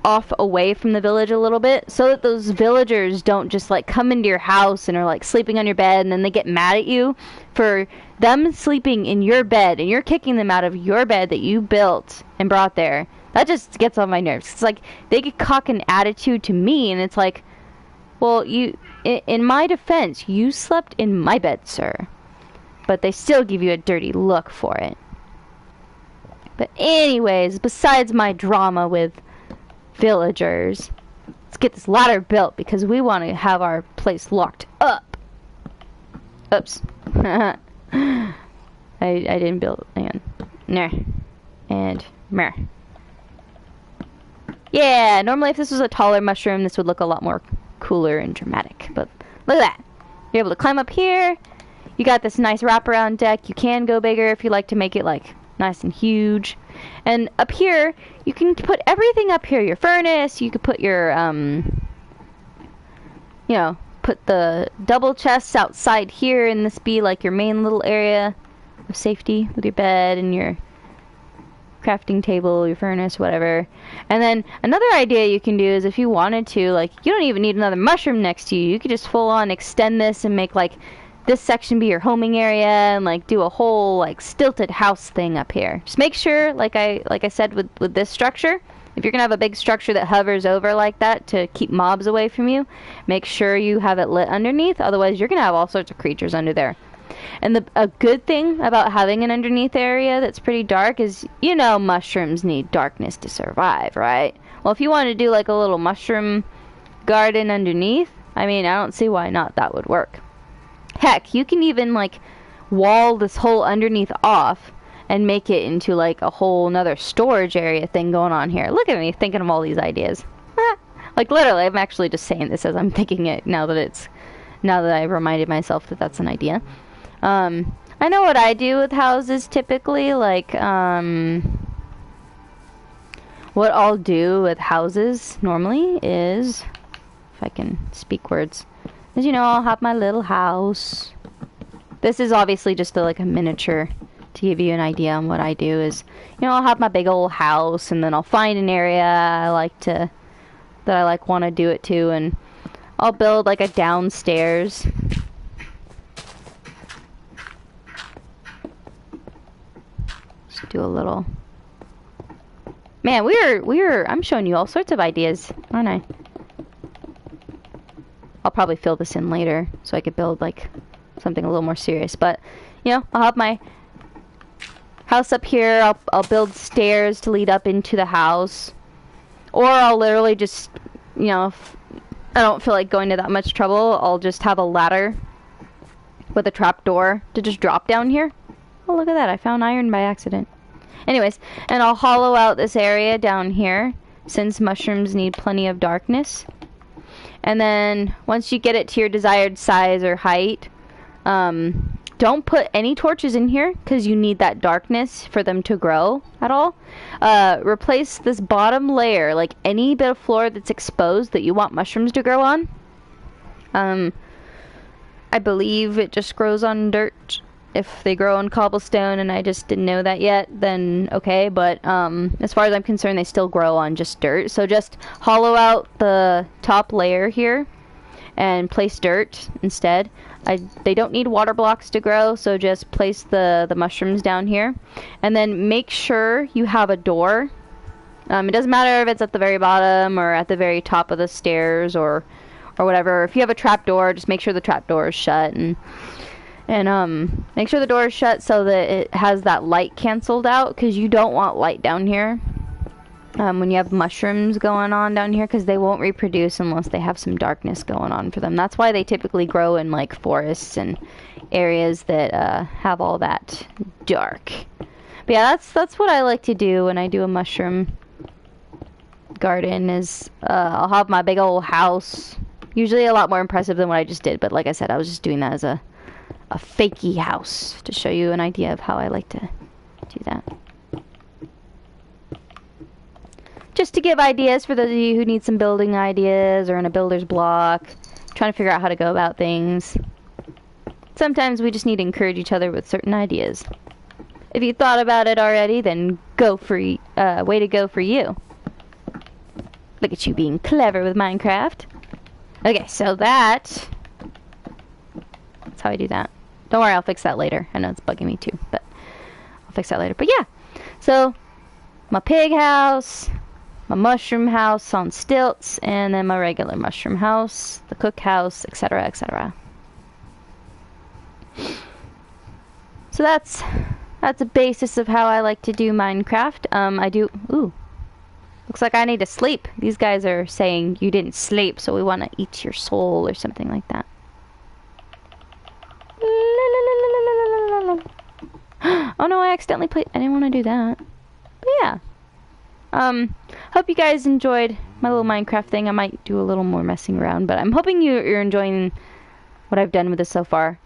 off away from the village a little bit, so that those villagers don't just like come into your house and are like sleeping on your bed, and then they get mad at you for them sleeping in your bed, and you're kicking them out of your bed that you built and brought there. That just gets on my nerves. It's like they get cock an attitude to me, and it's like, well, in my defense, you slept in my bed, sir. But they still give you a dirty look for it. But anyways, besides my drama with villagers, let's get this ladder built because we want to have our place locked up. Oops. I didn't build it. Hang on. Nah. And meh. Yeah, normally if this was a taller mushroom, this would look a lot more cooler and dramatic. But look at that. You're able to climb up here. You got this nice wraparound deck. You can go bigger if you like to make it like nice and huge. And up here, you can put everything up here. Your furnace, you could put your, you know, put the double chests outside here, and this be like your main little area of safety with your bed and your crafting table, your furnace, whatever. And then another idea you can do is if you wanted to, like, you don't even need another mushroom next to you. You could just full on extend this and make like this section be your homing area, and like do a whole like stilted house thing up here. Just make sure, like I said with this structure, if you're gonna have a big structure that hovers over like that to keep mobs away from you, make sure you have it lit underneath. Otherwise, you're gonna have all sorts of creatures under there. And a good thing about having an underneath area that's pretty dark is, you know, mushrooms need darkness to survive, right? Well, if you want to do like a little mushroom garden underneath, I mean, I don't see why not. That would work. Heck, you can even like wall this whole underneath off and make it into like a whole nother storage area thing going on here. Look at me thinking of all these ideas. Like literally, I'm actually just saying this as I'm thinking it now that I've reminded myself that that's an idea. I know what I do with houses typically, like what I'll do with houses normally is, if I can speak words, is, you know, I'll have my little house. This is obviously just like a miniature to give you an idea on what I do is, you know, I'll have my big old house, and then I'll find an area I want to do it to, and I'll build like a downstairs. Just do a little. Man, I'm showing you all sorts of ideas, aren't I? I'll probably fill this in later so I could build like something a little more serious. But, you know, I'll have my house up here. I'll build stairs to lead up into the house. Or I'll literally just, you know, if I don't feel like going to that much trouble, I'll just have a ladder with a trapdoor to just drop down here. Oh, look at that. I found iron by accident. Anyways, and I'll hollow out this area down here since mushrooms need plenty of darkness. And then once you get it to your desired size or height, don't put any torches in here because you need that darkness for them to grow at all. Replace this bottom layer, like any bit of floor that's exposed that you want mushrooms to grow on. I believe it just grows on dirt. If they grow on cobblestone and I just didn't know that yet, then okay. But as far as I'm concerned, they still grow on just dirt. So just hollow out the top layer here and place dirt instead. They don't need water blocks to grow, so just place the mushrooms down here. And then make sure you have a door. It doesn't matter if it's at the very bottom or at the very top of the stairs or whatever. If you have a trap door, just make sure the trap door is shut, and make sure the door is shut so that it has that light canceled out, because you don't want light down here when you have mushrooms going on down here, because they won't reproduce unless they have some darkness going on for them. That's why they typically grow in like forests and areas that have all that dark. But yeah, that's what I like to do when I do a mushroom garden. Is I'll have my big old house, usually a lot more impressive than what I just did, but like I said, I was just doing that as a fakey house to show you an idea of how I like to do that. Just to give ideas for those of you who need some building ideas or in a builder's block, trying to figure out how to go about things. Sometimes we just need to encourage each other with certain ideas. If you thought about it already, then way to go for you. Look at you being clever with Minecraft. Okay, so that's how I do that. Don't worry, I'll fix that later. I know it's bugging me too, but I'll fix that later. But yeah, so my pig house, my mushroom house on stilts, and then my regular mushroom house, the cook house, etc., etc. So that's a basis of how I like to do Minecraft. Ooh, looks like I need to sleep. These guys are saying you didn't sleep, so we want to eat your soul or something like that. Oh no, I accidentally played. I didn't want to do that. But yeah. Hope you guys enjoyed my little Minecraft thing. I might do a little more messing around, but I'm hoping you're enjoying what I've done with this so far.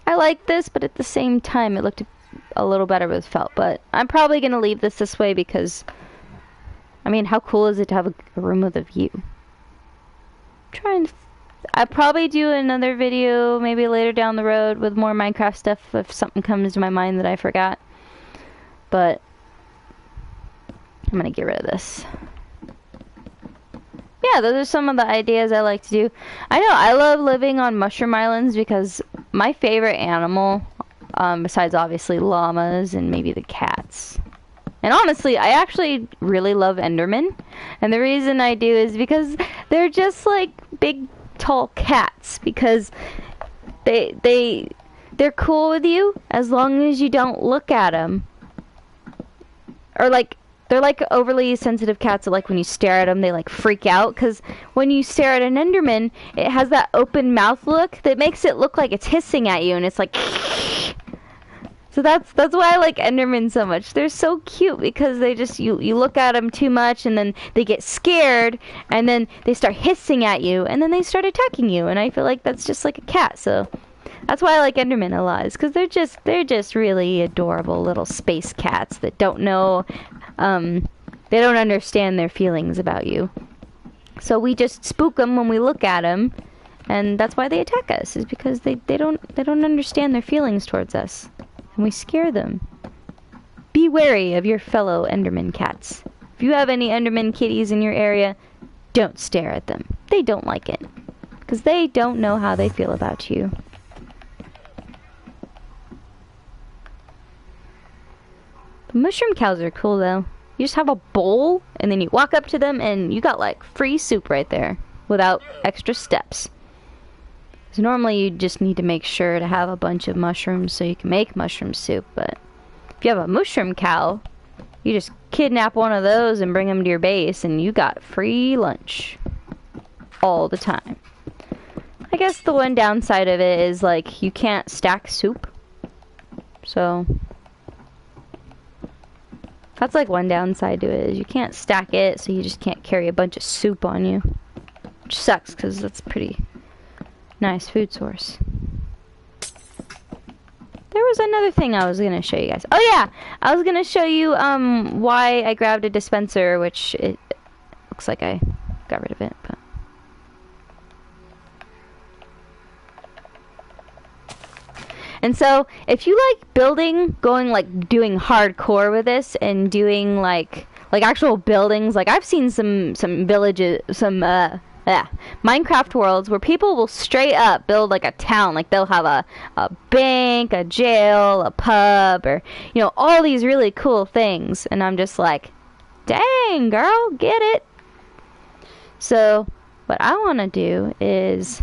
I like this, but at the same time, it looked a little better with felt. But I'm probably going to leave this way because, I mean, how cool is it to have a room with a view? I'll probably do another video maybe later down the road with more Minecraft stuff if something comes to my mind that I forgot. But I'm gonna get rid of this. Yeah, those are some of the ideas I like to do. I know I love living on mushroom islands because my favorite animal, besides obviously llamas and maybe the cats, and honestly, I actually really love Endermen. And the reason I do is because they're just like big, tall cats. Because they're cool with you as long as you don't look at them. Or like, they're like overly sensitive cats that like when you stare at them, they like freak out. Because when you stare at an Enderman, it has that open mouth look that makes it look like it's hissing at you. And it's like... So that's why I like Endermen so much. They're so cute because they just, you look at them too much and then they get scared and then they start hissing at you and then they start attacking you, and I feel like that's just like a cat. So that's why I like Endermen a lot, is because they're just really adorable little space cats that don't know, they don't understand their feelings about you. So we just spook them when we look at them, and that's why they attack us, is because they don't understand their feelings towards us. And we scare them. Be wary of your fellow Enderman cats. If you have any Enderman kitties in your area, don't stare at them. They don't like it. Because they don't know how they feel about you. The mushroom cows are cool though. You just have a bowl, and then you walk up to them, and you got like free soup right there. Without extra steps. So normally you just need to make sure to have a bunch of mushrooms so you can make mushroom soup, but if you have a mushroom cow, you just kidnap one of those and bring them to your base and you got free lunch all the time. I guess the one downside of it is like you can't stack soup, so that's like one downside to it, is you can't stack it, so you just can't carry a bunch of soup on you, which sucks because that's pretty nice food source. There was another thing I was gonna show you guys. Oh yeah, I was gonna show you why I grabbed a dispenser, which it looks like I got rid of it, but and so if you like building, going like doing hardcore with this and doing like actual buildings, like I've seen some villages, some yeah, Minecraft worlds where people will straight up build like a town. Like they'll have a bank, a jail, a pub, or, you know, all these really cool things. And I'm just like, dang, girl, get it. So what I want to do is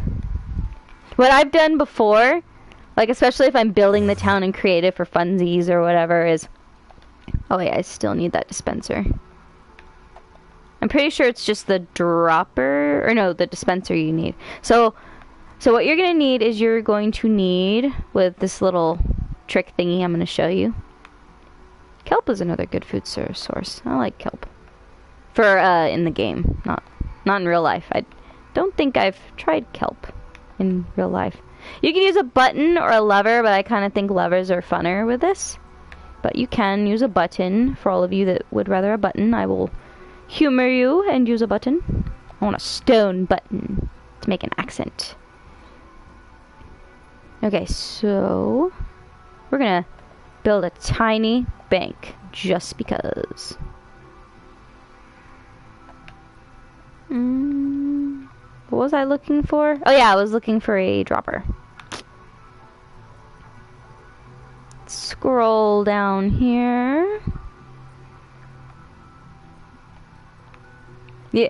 what I've done before, like especially if I'm building the town in creative for funsies or whatever, is, oh wait, I still need that dispenser. I'm pretty sure it's just the dropper, or no, the dispenser you need. So what you're going to need is you're going to need, with this little trick thingy I'm going to show you. Kelp is another good food source. I like kelp. For, in the game, not in real life. I don't think I've tried kelp in real life. You can use a button or a lever, but I kind of think levers are funner with this. But you can use a button. For all of you that would rather a button, I will humor you and use a button. I want a stone button to make an accent. Okay, so we're gonna build a tiny bank just because. What was I looking for? Oh yeah, I was looking for a dropper. Scroll down here. Yeah,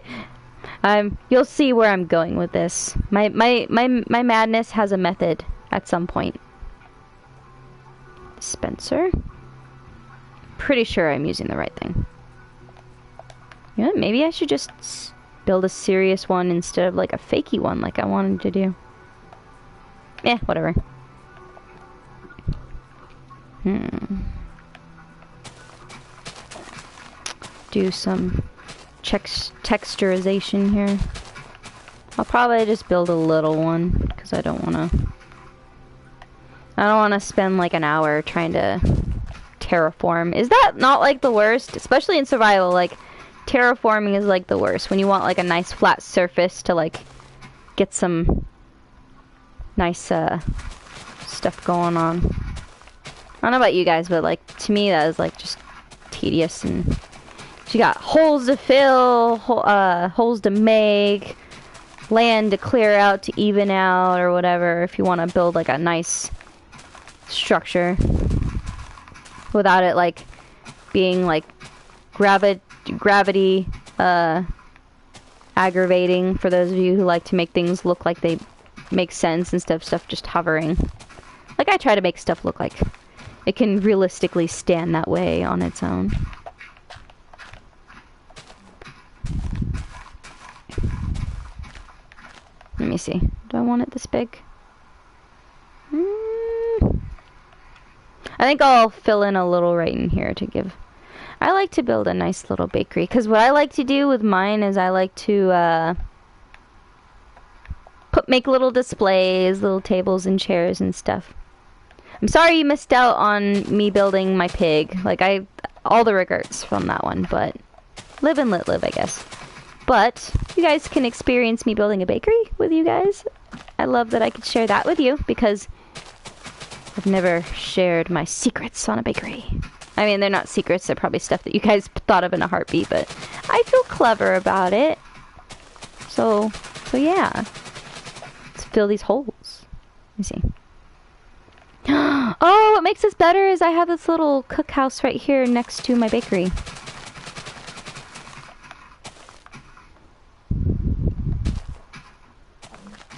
you'll see where I'm going with this. My madness has a method at some point. Dispenser. Pretty sure I'm using the right thing. You know what? Maybe I should just build a serious one instead of like a fakey one like I wanted to do. Eh, whatever. Do some texturization here. I'll probably just build a little one because I don't want to spend like an hour trying to terraform. Is that not like the worst? Especially in survival, like terraforming is like the worst when you want like a nice flat surface to like get some nice stuff going on. I don't know about you guys, but like to me that is like just tedious. And you got holes to fill, holes to make, land to clear out to even out or whatever if you want to build like a nice structure without it like being like gravity aggravating for those of you who like to make things look like they make sense instead of stuff just hovering. Like I try to make stuff look like it can realistically stand that way on its own. Let me see. Do I want it this big? I think I'll fill in a little right in here to give. I like to build a nice little bakery because what I like to do with mine is I like to make little displays, little tables and chairs and stuff. I'm sorry you missed out on me building my pig. Like all the regrets from that one, but live and let live, I guess. But you guys can experience me building a bakery with you guys. I love that I could share that with you because I've never shared my secrets on a bakery. I mean, they're not secrets. They're probably stuff that you guys thought of in a heartbeat, but I feel clever about it. So yeah. Let's fill these holes. Let me see. Oh, what makes this better is I have this little cookhouse right here next to my bakery.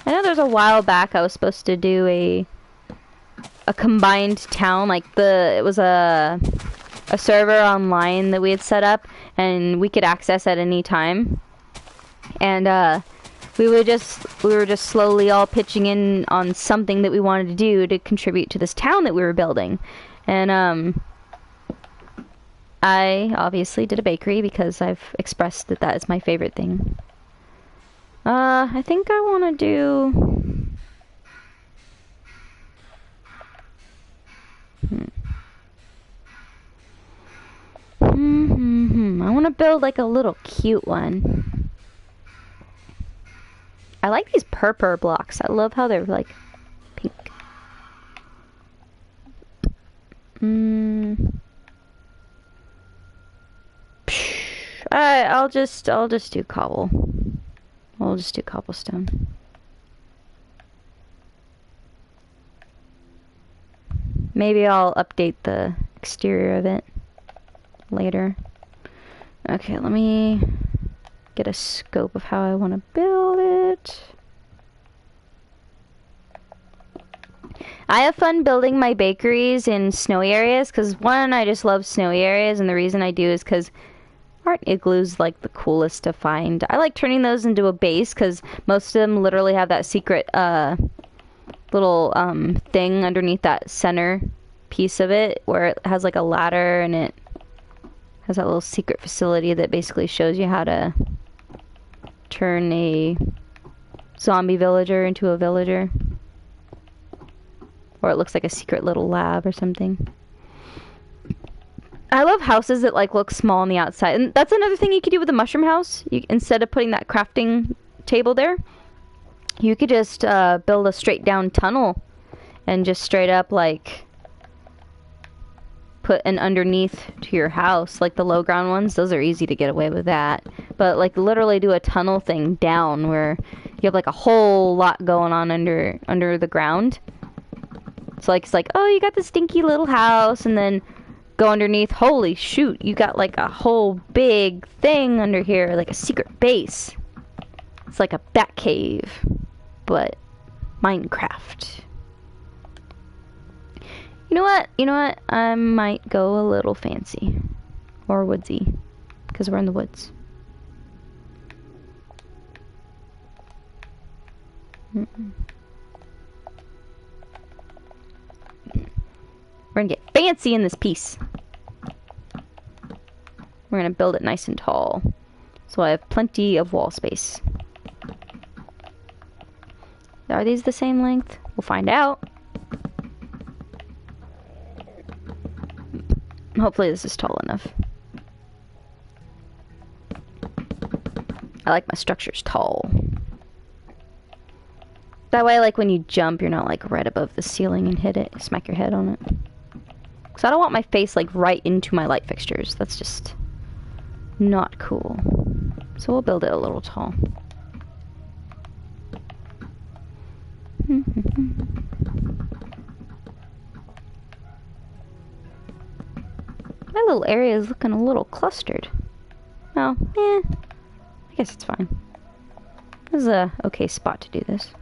I know there's a while back I was supposed to do a combined town, like it was a server online that we had set up and we could access at any time. And we were just slowly all pitching in on something that we wanted to do to contribute to this town that we were building. And I obviously did a bakery because I've expressed that that is my favorite thing. I think I want to do... I want to build like a little cute one. I like these purple blocks. I love how they're like pink. I'll just do cobble. We'll just do cobblestone. Maybe I'll update the exterior of it later. Okay, let me get a scope of how I want to build it. I have fun building my bakeries in snowy areas because, one, I just love snowy areas, and the reason I do is because aren't igloos like the coolest to find? I like turning those into a base because most of them literally have that secret little thing underneath that center piece of it where it has like a ladder, and it has that little secret facility that basically shows you how to turn a zombie villager into a villager. Or it looks like a secret little lab or something. I love houses that like look small on the outside. And that's another thing you could do with a mushroom house. Instead of putting that crafting table there, you could just build a straight down tunnel and just straight up like put an underneath to your house. Like the low ground ones, those are easy to get away with that. But like literally do a tunnel thing down where you have like a whole lot going on under the ground. So like it's like, oh, you got the stinky little house, and then go underneath. Holy shoot, you got like a whole big thing under here, like a secret base. It's like a bat cave, but Minecraft. You know what? I might go a little fancy. Or woodsy. Because we're in the woods. We're gonna get fancy in this piece. We're gonna build it nice and tall. So I have plenty of wall space. Are these the same length? We'll find out. Hopefully this is tall enough. I like my structures tall. That way, like, when you jump, you're not, like, right above the ceiling and hit it. Smack your head on it. Because I don't want my face, like, right into my light fixtures. That's just not cool. So we'll build it a little tall. My little area is looking a little clustered. Oh, I guess it's fine. This is a okay spot to do this.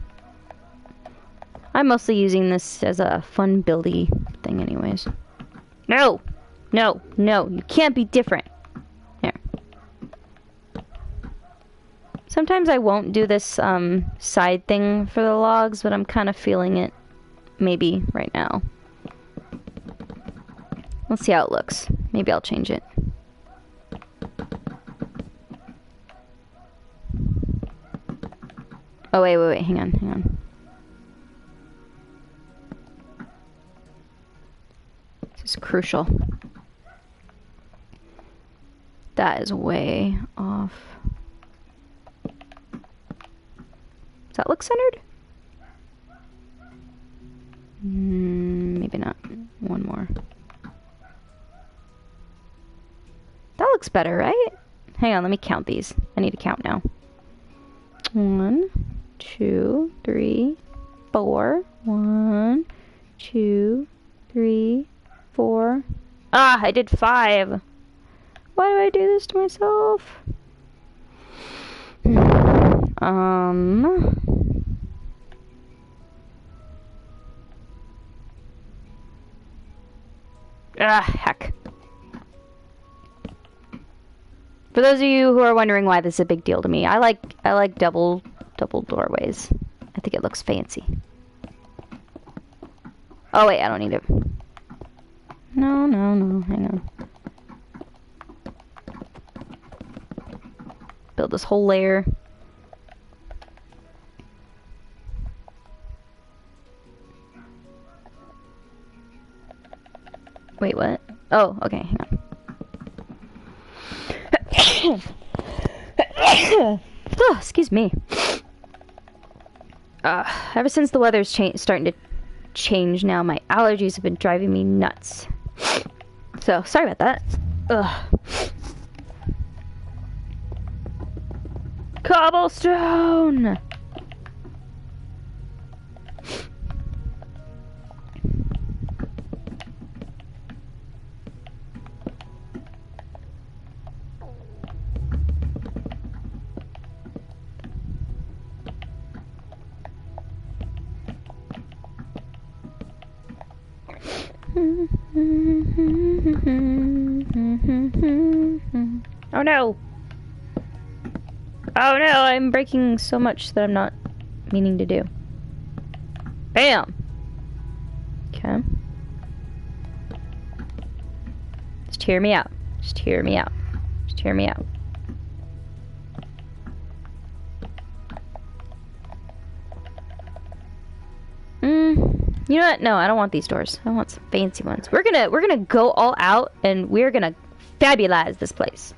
I'm mostly using this as a fun buildy thing anyways. No! No, no, you can't be different. Here. Sometimes I won't do this side thing for the logs, but I'm kind of feeling it maybe right now. Let's see how it looks. Maybe I'll change it. Oh, wait, hang on. This is crucial. That is way off. Does that look centered? Maybe not. One more. That looks better, right? Hang on, let me count these. I need to count now. 1, 2, 3, 4. 1, 2, 3, 4. Ah, I did 5. Why do I do this to myself? Heck. For those of you who are wondering why this is a big deal to me, I like double doorways. I think it looks fancy. Oh wait, I don't need it. No, hang on. Build this whole layer. Wait, what? Oh, okay, hang on. Oh, excuse me. Ever since the weather's starting to change now, my allergies have been driving me nuts. So, sorry about that. Ugh. Cobblestone! Oh no! Oh no, I'm breaking so much that I'm not meaning to do. Bam! Okay. Just hear me out. Just hear me out. Just hear me out. You know what? No, I don't want these doors. I want some fancy ones. We're gonna go all out and we're gonna fabulize this place.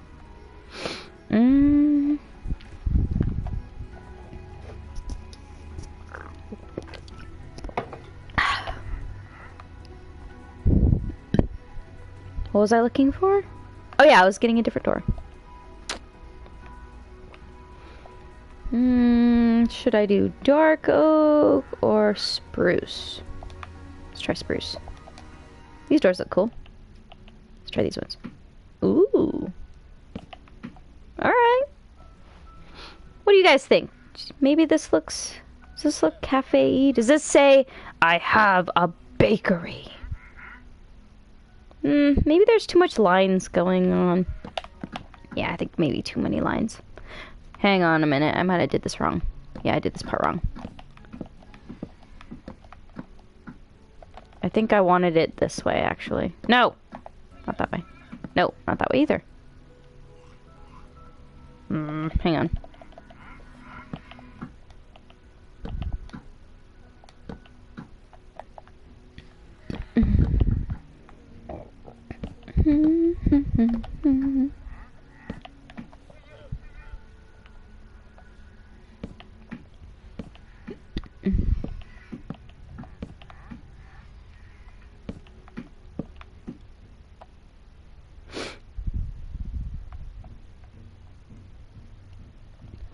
What was I looking for? Oh yeah, I was getting a different door. Should I do dark oak or spruce? Let's try spruce. These doors look cool. Let's try these ones. Ooh. Alright. What do you guys think? Maybe this looks... Does this look cafe-y? Does this say, I have a bakery? Maybe there's too much lines going on. Yeah, I think maybe too many lines. Hang on a minute, I might have did this wrong. Yeah, I did this part wrong. I think I wanted it this way, actually. No! Not that way. No, not that way either. Hang on.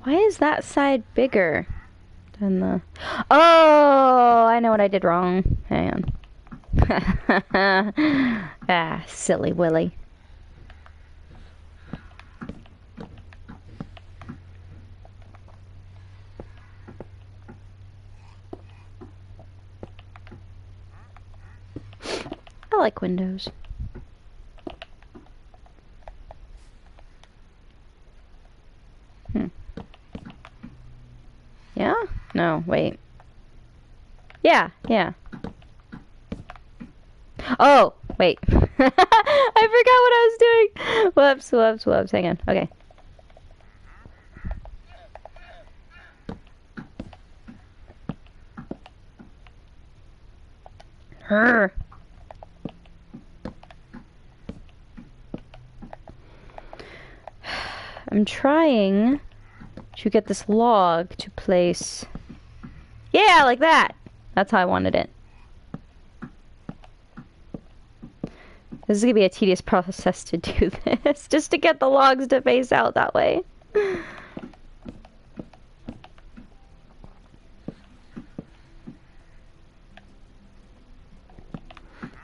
Why is that side bigger than the... Oh, I know what I did wrong. Hang on. Ah, silly Willy. I like windows. Yeah? No, wait. Yeah, yeah. Oh, wait. I forgot what I was doing. Whoops, whoops, whoops. Hang on. Okay. Her. I'm trying to get this log to place... Yeah, like that! That's how I wanted it. This is gonna be a tedious process to do this, just to get the logs to face out that way.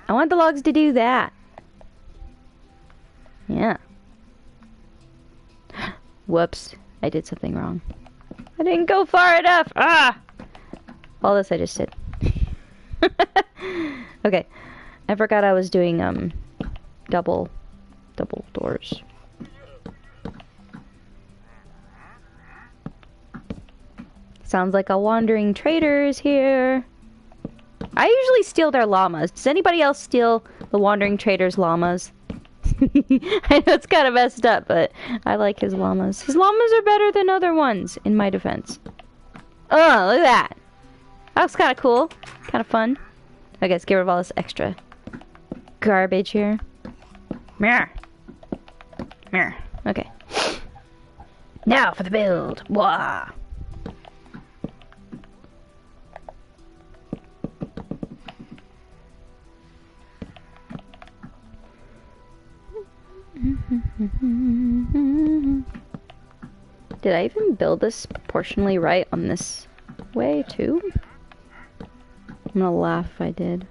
I want the logs to do that. Yeah. Whoops, I did something wrong. I didn't go far enough! Ah! All this I just did. Okay. I forgot I was doing, double doors. Sounds like a wandering trader is here. I usually steal their llamas. Does anybody else steal the wandering trader's llamas? I know it's kind of messed up, but I like his llamas. His llamas are better than other ones, in my defense. Oh, look at that. That looks kind of cool. Kind of fun. Okay, let's get rid of all this extra garbage here. Meh. Meh. Okay. Now for the build. Wah. Did I even build this proportionally right on this way too? I'm gonna laugh if I did.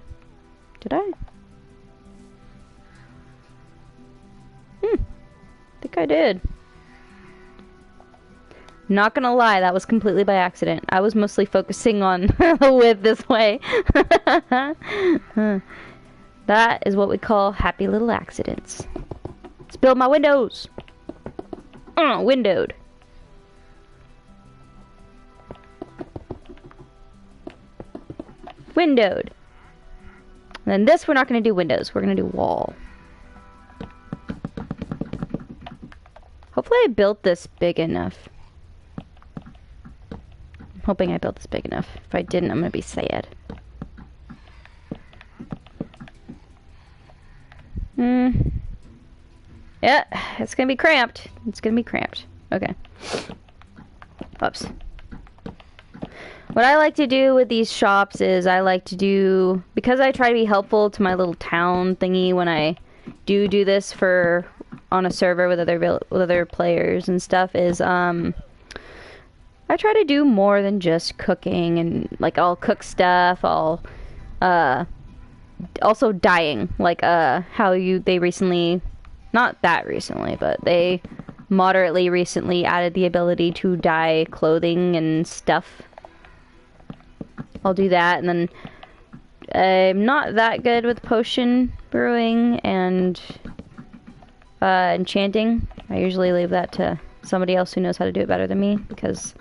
Did I? I think I did. Not gonna lie, that was completely by accident. I was mostly focusing on the width this way. That is what we call happy little accidents. Let's build my windows. Windowed. Windowed. And then this, we're not going to do windows. We're going to do wall. Hopefully I built this big enough. I'm hoping I built this big enough. If I didn't, I'm going to be sad. Yeah, it's going to be cramped. It's going to be cramped. Okay. Oops. What I like to do with these shops is I like to do, because I try to be helpful to my little town thingy when I do this for on a server with other players and stuff, is I try to do more than just cooking, and like I'll cook stuff, I'll also dyeing, like they recently, not that recently, but they moderately recently added the ability to dye clothing and stuff. I'll do that, and then I'm not that good with potion brewing and enchanting. I usually leave that to somebody else who knows how to do it better than me, because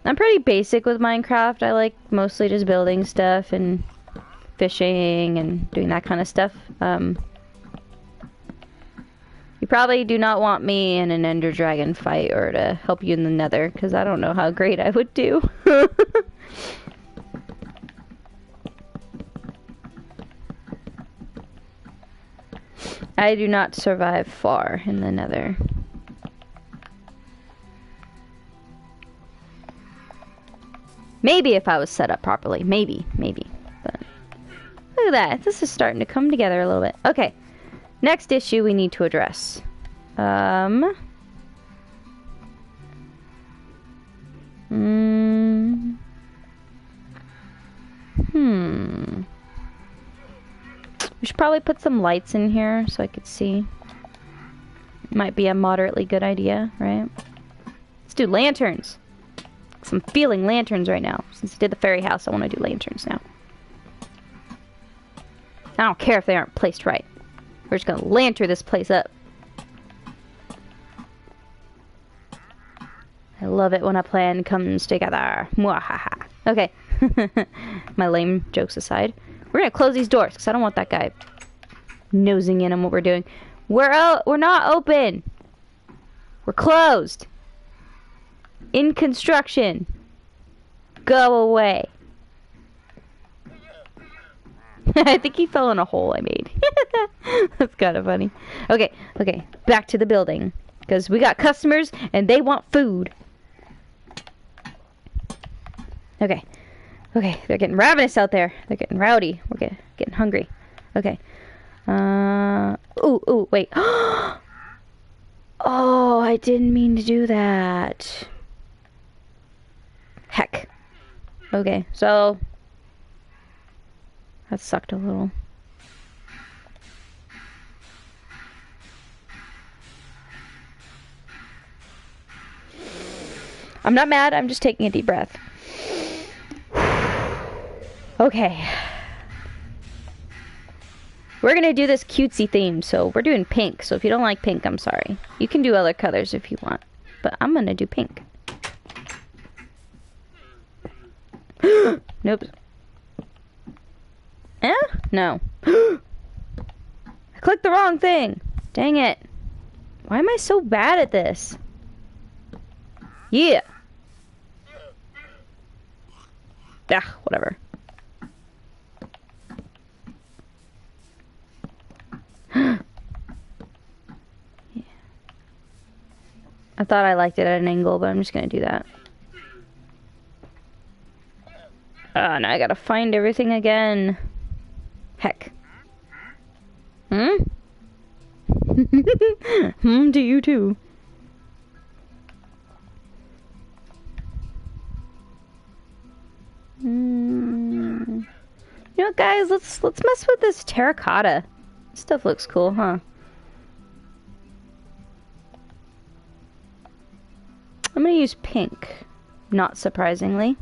I'm pretty basic with Minecraft. I like mostly just building stuff and fishing and doing that kind of stuff. You probably do not want me in an Ender Dragon fight or to help you in the Nether, because I don't know how great I would do. I do not survive far in the Nether. Maybe if I was set up properly. Maybe. But look at that. This is starting to come together a little bit. Okay. Next issue we need to address. We should probably put some lights in here so I could see. Might be a moderately good idea, right? Let's do lanterns. I'm feeling lanterns right now. Since I did the fairy house, I want to do lanterns now. I don't care if they aren't placed right. We're just gonna lantern this place up. I love it when a plan comes together. Mwahaha. Okay. My lame jokes aside. We're gonna close these doors because I don't want that guy nosing in on what we're doing. We're not open. We're closed. In construction. Go away. I think he fell in a hole I made. That's kind of funny. Okay, back to the building. Because we got customers and they want food. Okay, they're getting ravenous out there. They're getting rowdy. We're getting hungry. Okay. Ooh, wait. Oh, I didn't mean to do that. Heck. Okay, so that sucked a little. I'm not mad, I'm just taking a deep breath. Okay. We're gonna do this cutesy theme, so we're doing pink. So if you don't like pink, I'm sorry. You can do other colors if you want, but I'm gonna do pink. Nope. Eh? No. I clicked the wrong thing. Dang it. Why am I so bad at this? Yeah. Ah, whatever. Yeah. I thought I liked it at an angle, but I'm just gonna do that. Now I gotta find everything again. Heck. Do you too? You know what, guys? Let's mess with this terracotta. This stuff looks cool, huh? I'm gonna use pink, not surprisingly.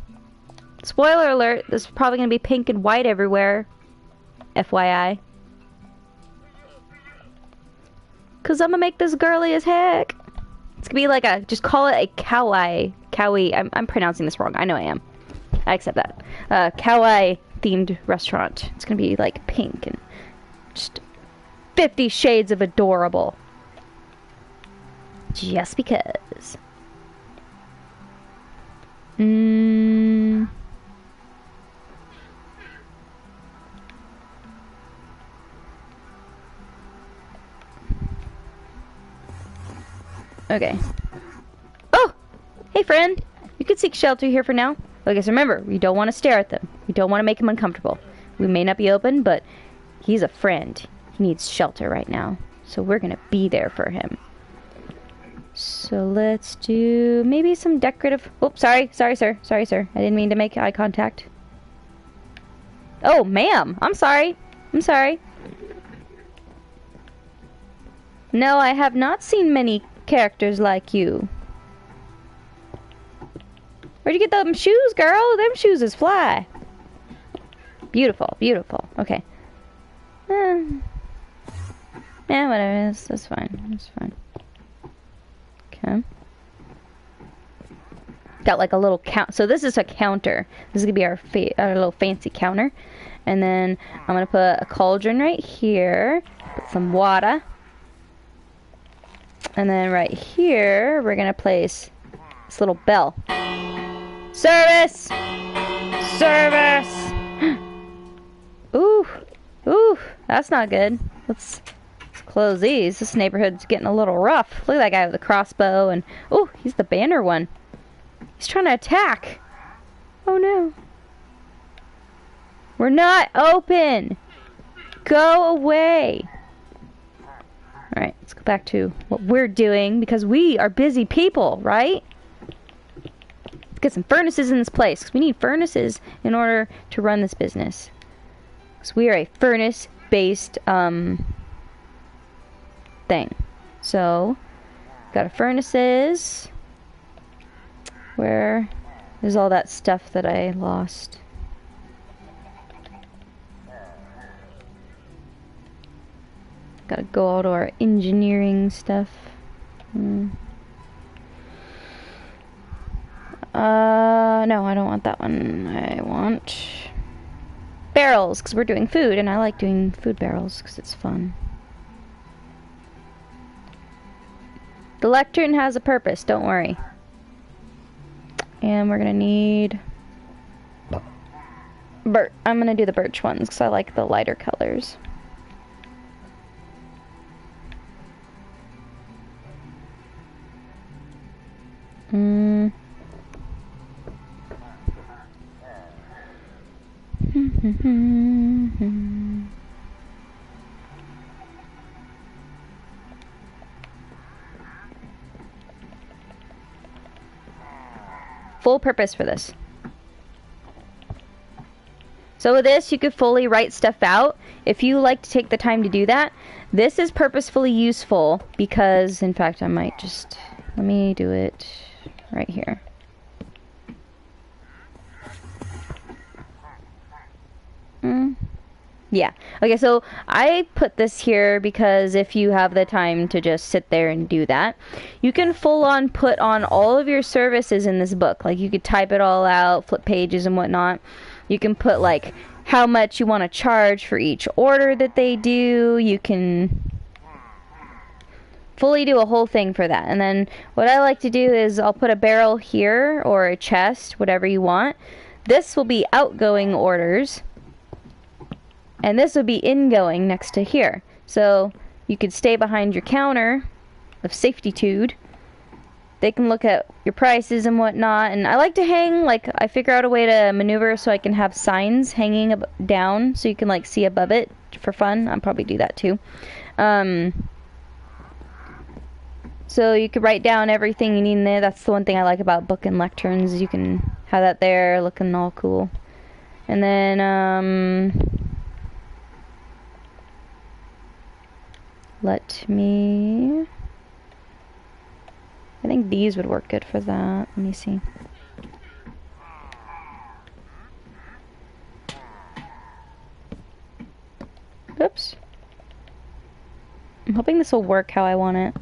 Spoiler alert, this is probably gonna be pink and white everywhere. FYI. Cause I'm gonna make this girly as heck. It's gonna be like a, just call it a kawaii. I'm pronouncing this wrong, I know I am. I accept that. Kawaii themed restaurant. It's gonna be like pink and just 50 shades of adorable. Just because. Okay. Oh! Hey, friend! You can seek shelter here for now. I guess remember, we don't want to stare at them. We don't want to make him uncomfortable. We may not be open, but he's a friend. He needs shelter right now. So we're gonna be there for him. So let's do maybe some decorative... Oh, sorry, sir. I didn't mean to make eye contact. Oh, ma'am. I'm sorry. No, I have not seen many characters like you. Where'd you get them shoes, girl? Them shoes is fly. Beautiful. Okay. Yeah, whatever. That's fine. Okay. Got like a little count. So this is a counter. This is gonna be our little fancy counter. And then I'm gonna put a cauldron right here. Put some water. And then right here, we're gonna place this little bell. Service! Ooh, that's not good. Let's close these. This neighborhood's getting a little rough. Look at that guy with the crossbow and... Oh, he's the banner one. He's trying to attack. Oh no. We're not open! Go away! Alright, let's go back to what we're doing, because we are busy people, right? Let's get some furnaces in this place, because we need furnaces in order to run this business. Because we are a furnace-based, thing. So, got a furnaces. Where is all that stuff that I lost? Gotta go all to our engineering stuff. No, I don't want that one. I want barrels, because we're doing food, and I like doing food barrels, because it's fun. The lectern has a purpose, don't worry. And we're gonna need... I'm gonna do the birch ones, because I like the lighter colors. Full purpose for this. So with this, you could fully write stuff out. If you like to take the time to do that, this is purposefully useful because, in fact, I might just... Let me do it right here. Yeah. Okay, so I put this here because if you have the time to just sit there and do that, you can full on put on all of your services in this book. Like, you could type it all out, flip pages and whatnot. You can put, like, how much you want to charge for each order that they do. You can fully do a whole thing for that. And then what I like to do is I'll put a barrel here or a chest, whatever you want. This will be outgoing orders. And this would be ingoing next to here. So you could stay behind your counter of safetytude. They can look at your prices and whatnot. And I like to hang, like, I figure out a way to maneuver so I can have signs hanging down so you can, like, see above it for fun. I'll probably do that too. So you could write down everything you need in there. That's the one thing I like about book and lecterns. You can have that there looking all cool. And then, let me... I think these would work good for that. Let me see. Oops. I'm hoping this will work how I want it.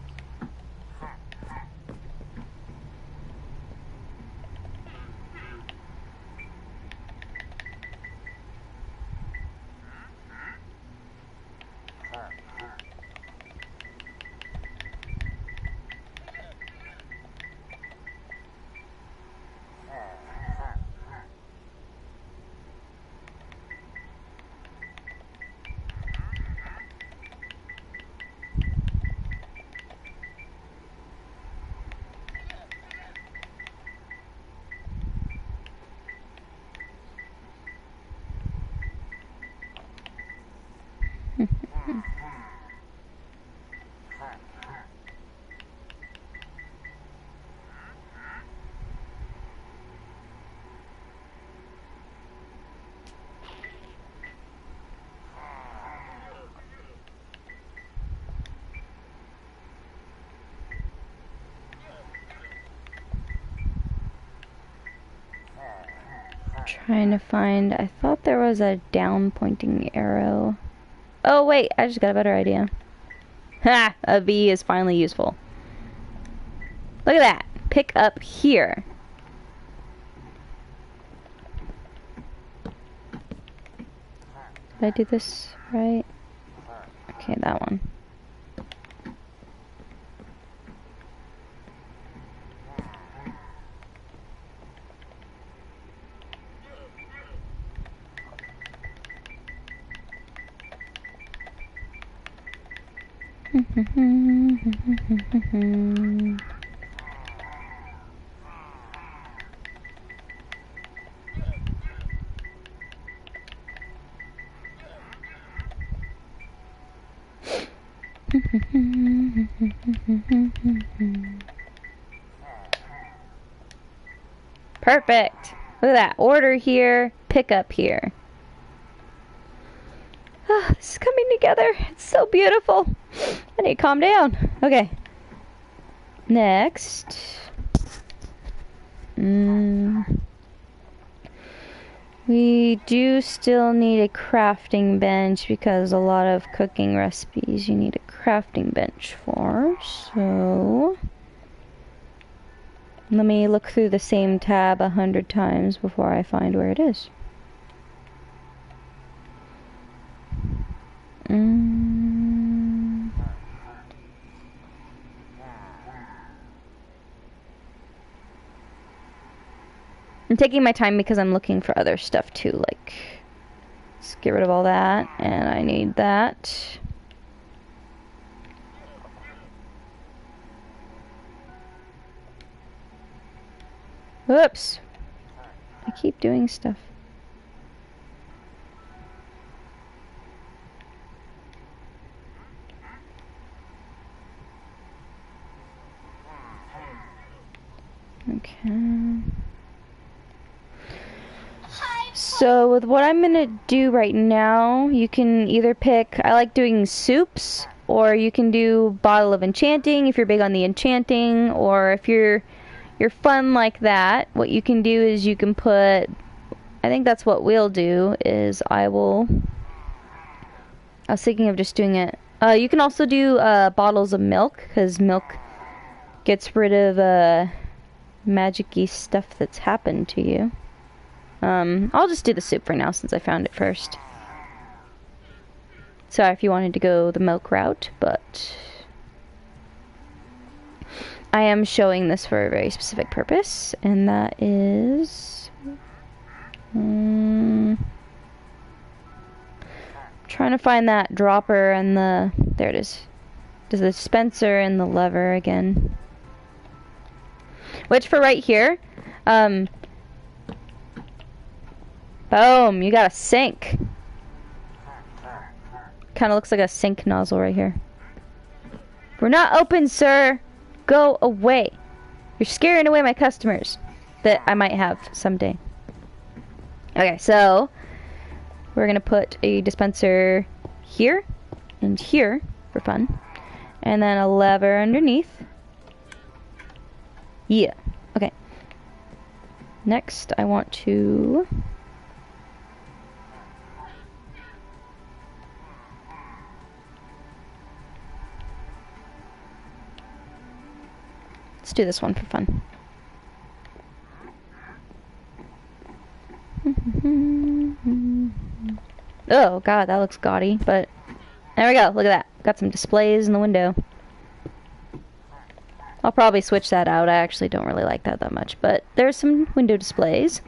Trying to find... I thought there was a down pointing arrow. Oh wait, I just got a better idea. Ha! A V is finally useful. Look at that! Pick up here. Did I do this right? Okay, that one. Perfect. Look at that. Order here, pick up here. Oh, this is coming together. It's so beautiful. I need to calm down. Okay. Next. We do still need a crafting bench because a lot of cooking recipes you need a crafting bench for. So let me look through the same tab 100 times before I find where it is. I'm taking my time because I'm looking for other stuff too, like, let's get rid of all that, and I need that. Whoops. I keep doing stuff. Okay. So with what I'm gonna do right now, you can either pick, I like doing soups, or you can do Bottle of Enchanting if you're big on the enchanting, or if you're fun like that, what you can do is you can put, I think that's what we'll do, is I was thinking of just doing it, you can also do bottles of milk, because milk gets rid of magic-y stuff that's happened to you. I'll just do the soup for now since I found it first. Sorry if you wanted to go the milk route, but I am showing this for a very specific purpose, and that is trying to find that dropper and the, there it is. There's the dispenser and the lever again. Which for right here, boom, you got a sink. Kind of looks like a sink nozzle right here. We're not open, sir. Go away. You're scaring away my customers that I might have someday. Okay, so we're gonna put a dispenser here and here for fun. And then a lever underneath. Yeah, okay. Next, I want to... Let's do this one for fun. Oh god, that looks gaudy, but there we go, look at that. Got some displays in the window. I'll probably switch that out. I actually don't really like that much, but there's some window displays.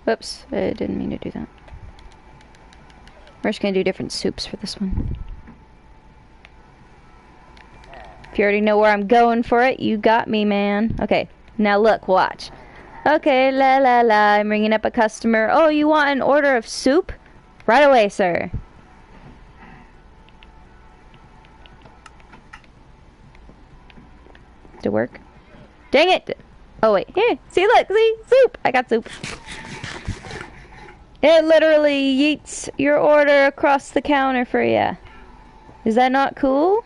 Whoops, I didn't mean to do that. We're just gonna do different soups for this one. If you already know where I'm going for it, you got me, man. Okay, now look, watch. Okay, la la la, I'm ringing up a customer. Oh, you want an order of soup? Right away, sir. Did it work? Dang it! Oh wait, here, see, look, see, soup! I got soup. It literally yeets your order across the counter for you. Is that not cool?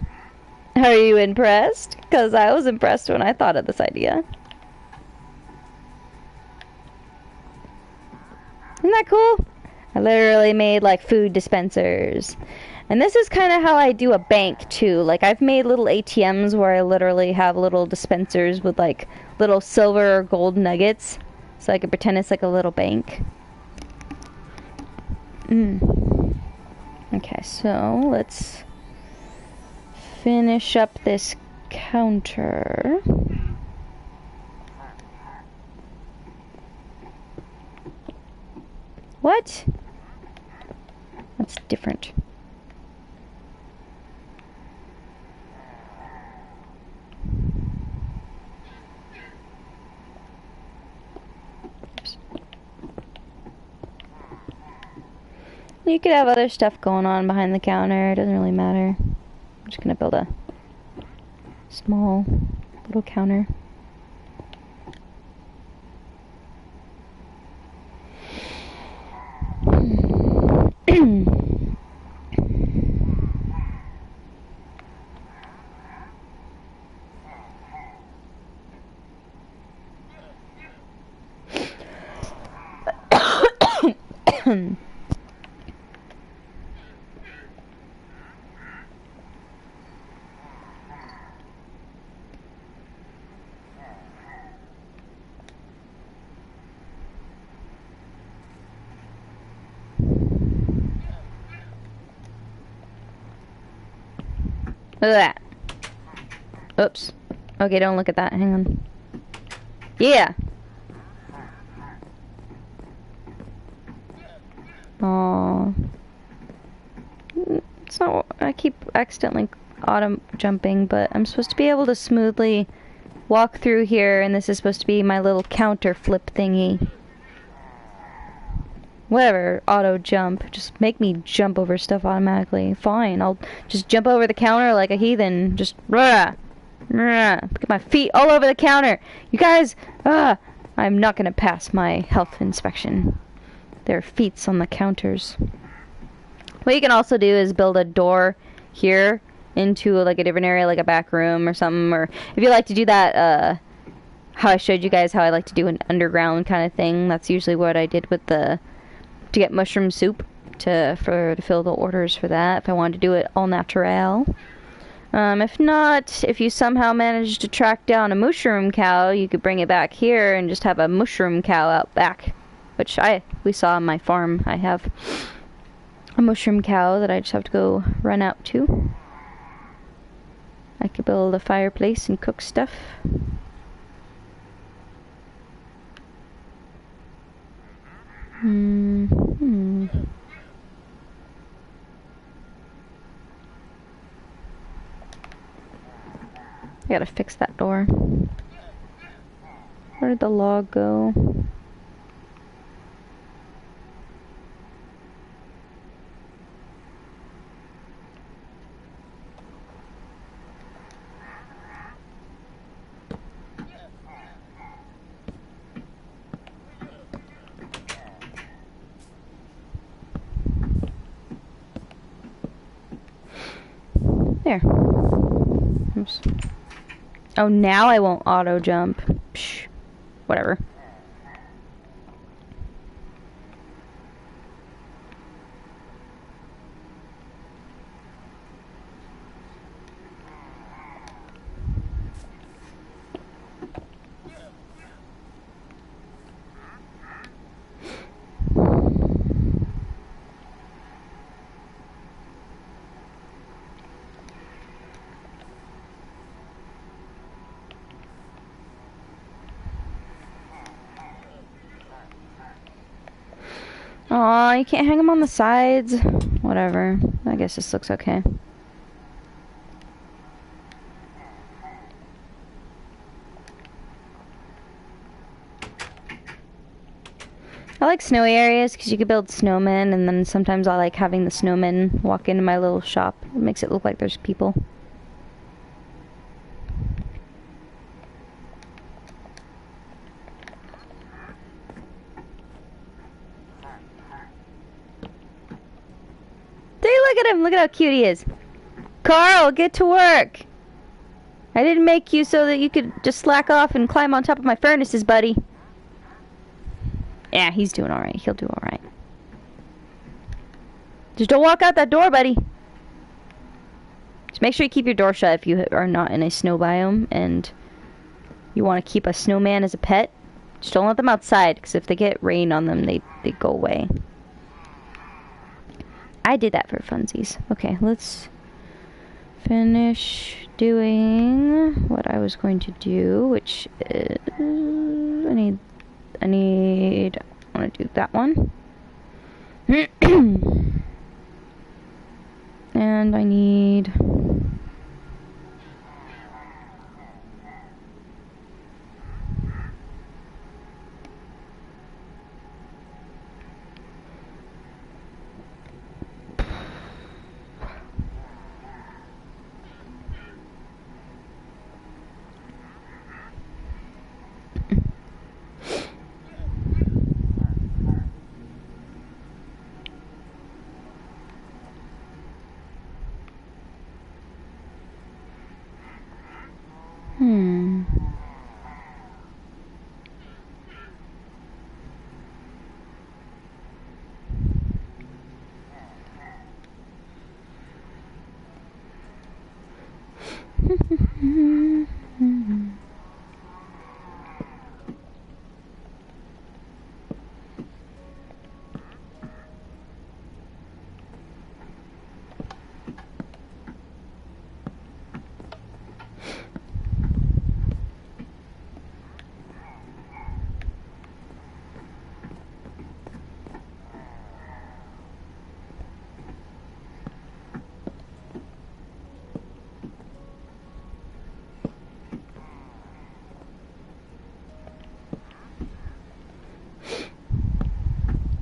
Are you impressed? Because I was impressed when I thought of this idea. Isn't that cool? I literally made like food dispensers. And this is kind of how I do a bank too. Like I've made little ATMs where I literally have little dispensers with like little silver or gold nuggets. So I can pretend it's like a little bank. Okay, so let's finish up this counter. What? That's different. You could have other stuff going on behind the counter. It doesn't really matter. I'm just gonna build a small little counter. Look at that. Oops. Okay, don't look at that. Hang on. Yeah. Aww. It's not... I keep accidentally auto jumping, but I'm supposed to be able to smoothly walk through here, and this is supposed to be my little counter flip thingy. Whatever, auto jump. Just make me jump over stuff automatically. Fine, I'll just jump over the counter like a heathen. Just rah, rah, get my feet all over the counter. You guys, I'm not gonna pass my health inspection. There are feats on the counters. What you can also do is build a door here into like a different area, like a back room or something. Or if you like to do that, how I showed you guys how I like to do an underground kind of thing. That's usually what I did with the to get mushroom soup to fill the orders for that. If I wanted to do it all natural. If not, if you somehow managed to track down a mushroom cow, you could bring it back here and just have a mushroom cow out back, which we saw on my farm. I have a mushroom cow that I just have to go run out to. I could build a fireplace and cook stuff. Hmm. I gotta fix that door. Where did the log go? There. Oops. Oh, now I won't auto jump. Psh, whatever. Aw, you can't hang them on the sides. Whatever. I guess this looks okay. I like snowy areas because you can build snowmen, and then sometimes I like having the snowmen walk into my little shop. It makes it look like there's people. Look at him! Look at how cute he is. Carl, get to work! I didn't make you so that you could just slack off and climb on top of my furnaces, buddy. Yeah, he's doing alright. He'll do alright. Just don't walk out that door, buddy. Just make sure you keep your door shut if you are not in a snow biome and you want to keep a snowman as a pet. Just don't let them outside, because if they get rain on them, they go away. I did that for funsies. Okay, let's finish doing what I was going to do, which is I want to do that one. And I need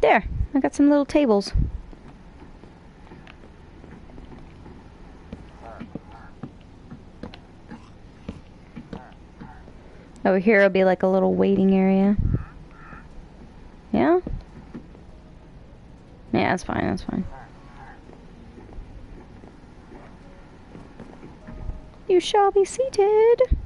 there. I got some little tables. Over here will be like a little waiting area. Yeah? Yeah, that's fine, that's fine. You shall be seated.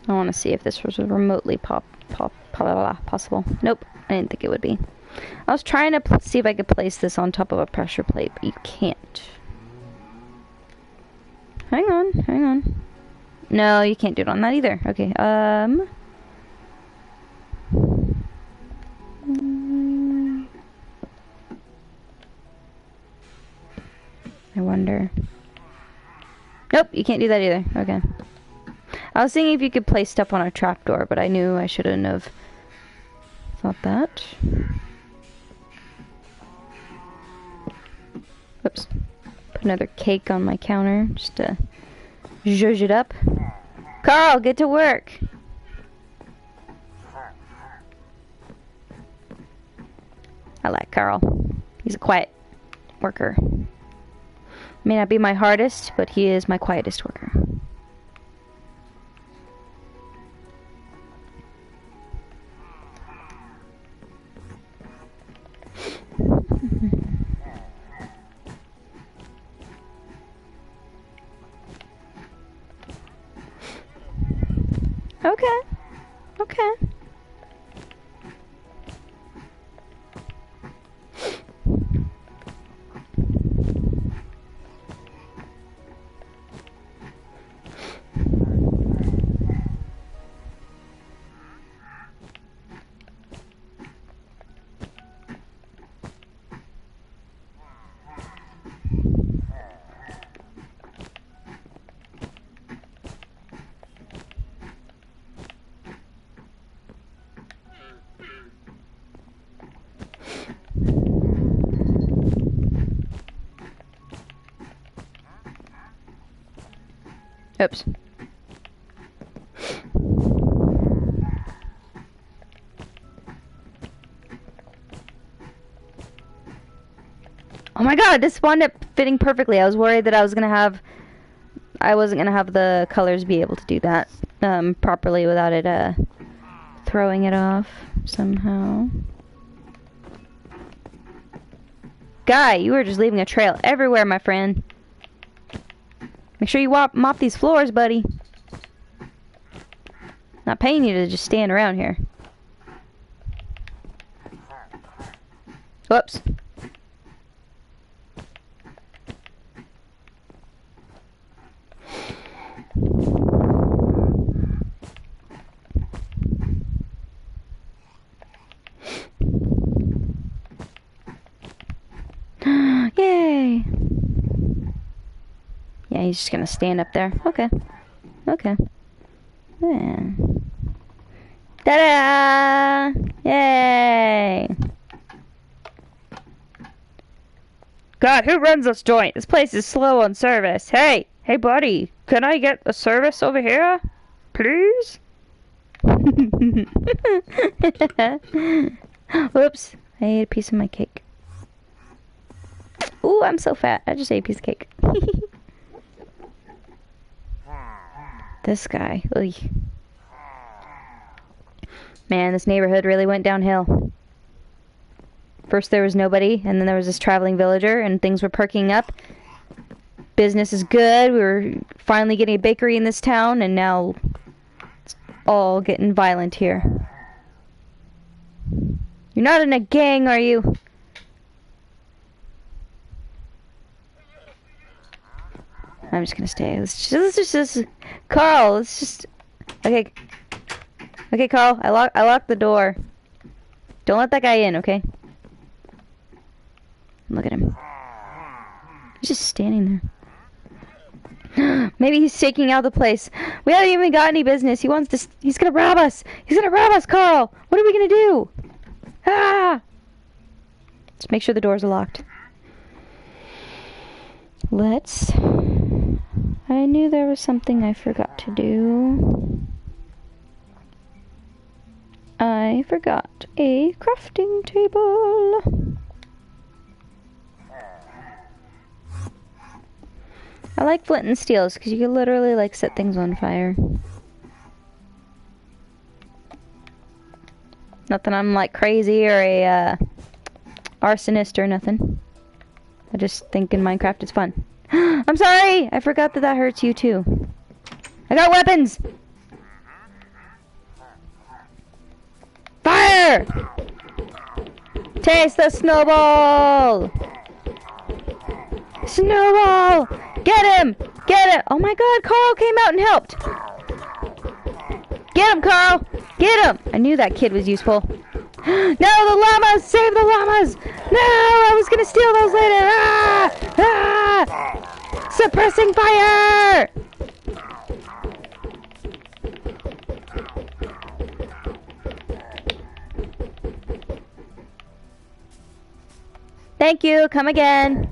I want to see if this was remotely possible. Nope, I didn't think it would be. I was trying to see if I could place this on top of a pressure plate, but you can't. Hang on, hang on. No, you can't do it on that either. Okay, I wonder. Nope, you can't do that either. Okay. I was thinking if you could place stuff on a trapdoor, but I knew I shouldn't have thought that. Oops. Put another cake on my counter just to zhuzh it up. Carl, get to work! I like Carl. He's a quiet worker. May not be my hardest, but he is my quietest worker. Okay. Okay. Oops. Oh my god, this wound up fitting perfectly. I was worried that I wasn't gonna have the colors be able to do that properly without it throwing it off somehow. Guy, you were just leaving a trail everywhere, my friend. Make sure you mop these floors, buddy. Not paying you to just stand around here. Whoops. Yay! Yeah, he's just gonna stand up there. Okay. Okay. Yeah. Ta-da! Yay! God, who runs this joint? This place is slow on service. Hey! Hey, buddy! Can I get a service over here? Please? Whoops. I ate a piece of my cake. Ooh, I'm so fat. I just ate a piece of cake. This guy. Ugh. Man, this neighborhood really went downhill. First there was nobody, and then there was this traveling villager, and things were perking up. Business is good. We were finally getting a bakery in this town, and now it's all getting violent here. You're not in a gang, are you? I'm just gonna stay. Let's just Carl, let's just... Okay. Okay, Carl, I locked the door. Don't let that guy in, okay? Look at him. He's just standing there. Maybe he's staking out the place. We haven't even got any business. He's gonna rob us. He's gonna rob us, Carl. What are we gonna do? Ah! Let's make sure the doors are locked. I knew there was something I forgot to do. I forgot a crafting table. I like flint and steels because you can literally like set things on fire. Not that I'm like crazy or a arsonist or nothing. I just think in Minecraft it's fun. I'm sorry! I forgot that hurts you too. I got weapons! Fire! Taste the snowball! Snowball! Get him! Get it! Oh my god, Carl came out and helped! Get him, Carl! Get him! I knew that kid was useful. No, the llamas! Save the llamas! No! I was gonna steal those later! Ah! Ah! Suppressing fire! Thank you, come again.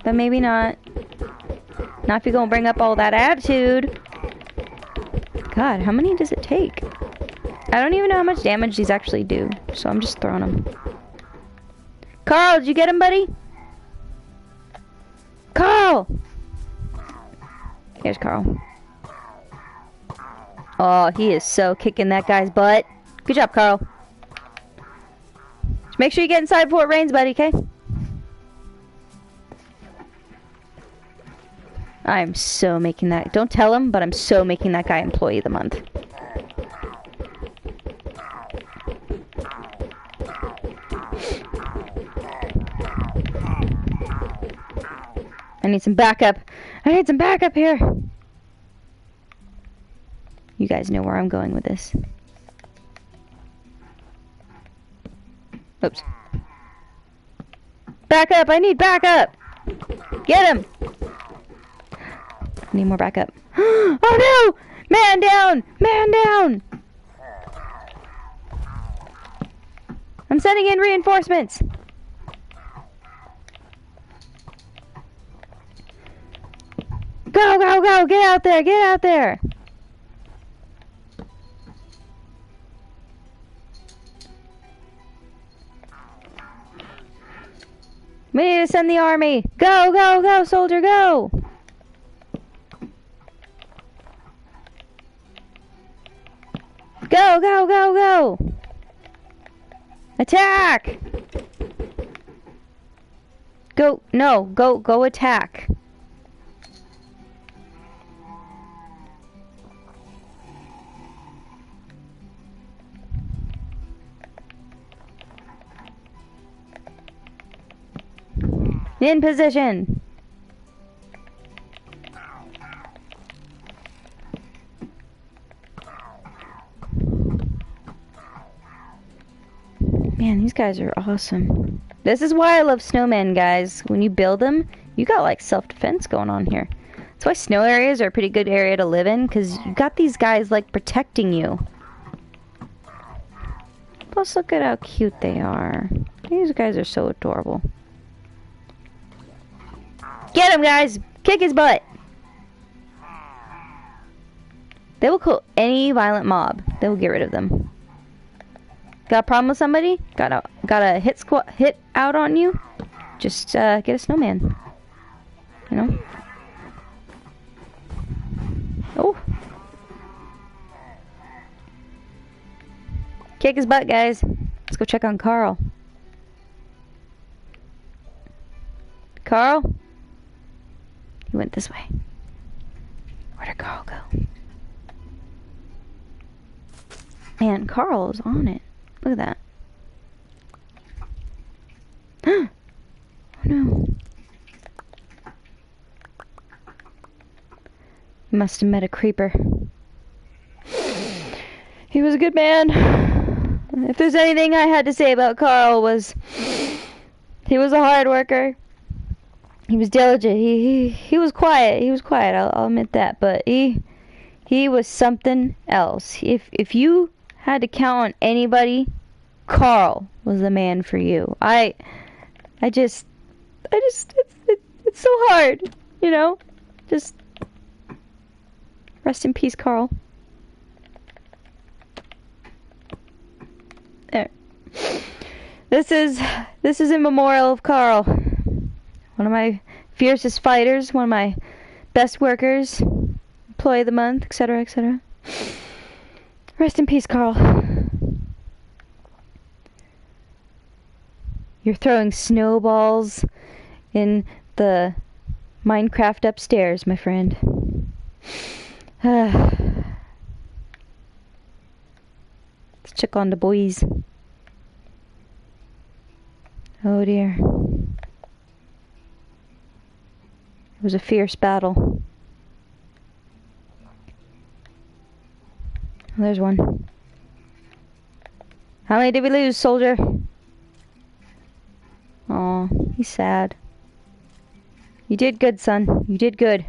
But maybe not. Not if you're gonna bring up all that attitude. God, how many does it take? I don't even know how much damage these actually do, so I'm just throwing them. Carl, did you get him, buddy? Carl! Here's Carl. Oh, he is so kicking that guy's butt. Good job, Carl. Just make sure you get inside before it rains, buddy, okay? I'm so making that... Don't tell him, but I'm so making that guy Employee of the Month. I need some backup. I need some backup here. You guys know where I'm going with this. Oops. Backup! I need backup! Get him! I need more backup. Oh no! Man down! Man down! I'm sending in reinforcements! Go, go, go! Get out there! Get out there! We need to send the army! Go, go, go, soldier, go! Go, go, go, go! Attack! Go, no, go attack. In position. Man, these guys are awesome. This is why I love snowmen, guys. When you build them, you got like self-defense going on here. That's why snow areas are a pretty good area to live in, because you got these guys like protecting you. Plus, look at how cute they are. These guys are so adorable. Get him, guys! Kick his butt! They will kill any violent mob. They will get rid of them. Got a problem with somebody? Got a hit out on you? Just get a snowman. You know? Oh! Kick his butt, guys. Let's go check on Carl. Carl? He went this way. Where did Carl go? Man, Carl is on it. Look at that. Oh no. He must have met a creeper. He was a good man. If there's anything I had to say about Carl was he was a hard worker. He was diligent. He was quiet. He was quiet. I'll admit that. But he was something else. If you had to count on anybody, Carl was the man for you. It's so hard, you know? Just rest in peace, Carl. There. This is a memorial of Carl. One of my fiercest fighters, one of my best workers, employee of the month, etc., etc. Rest in peace, Carl. You're throwing snowballs in the Minecraft upstairs, my friend. Let's check on the boys. Oh dear. It was a fierce battle. There's one. How many did we lose, soldier? Aw, he's sad. You did good, son. You did good.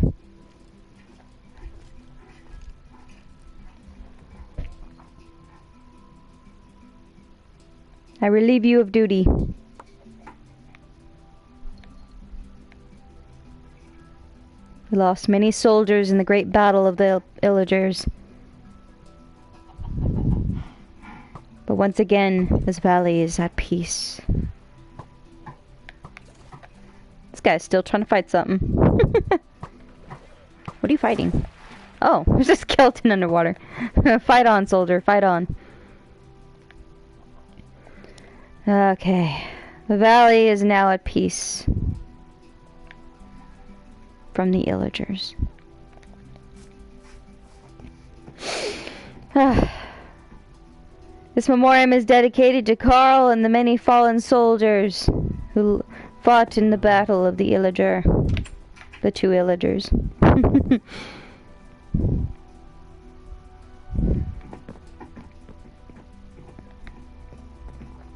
I relieve you of duty. We lost many soldiers in the great battle of the Illagers. But once again, this valley is at peace. This guy's still trying to fight something. What are you fighting? Oh, there's a skeleton underwater. Fight on, soldier, fight on. Okay. The valley is now at peace from the Illagers. This memoriam is dedicated to Carl and the many fallen soldiers who fought in the battle of the Illager. The two Illagers.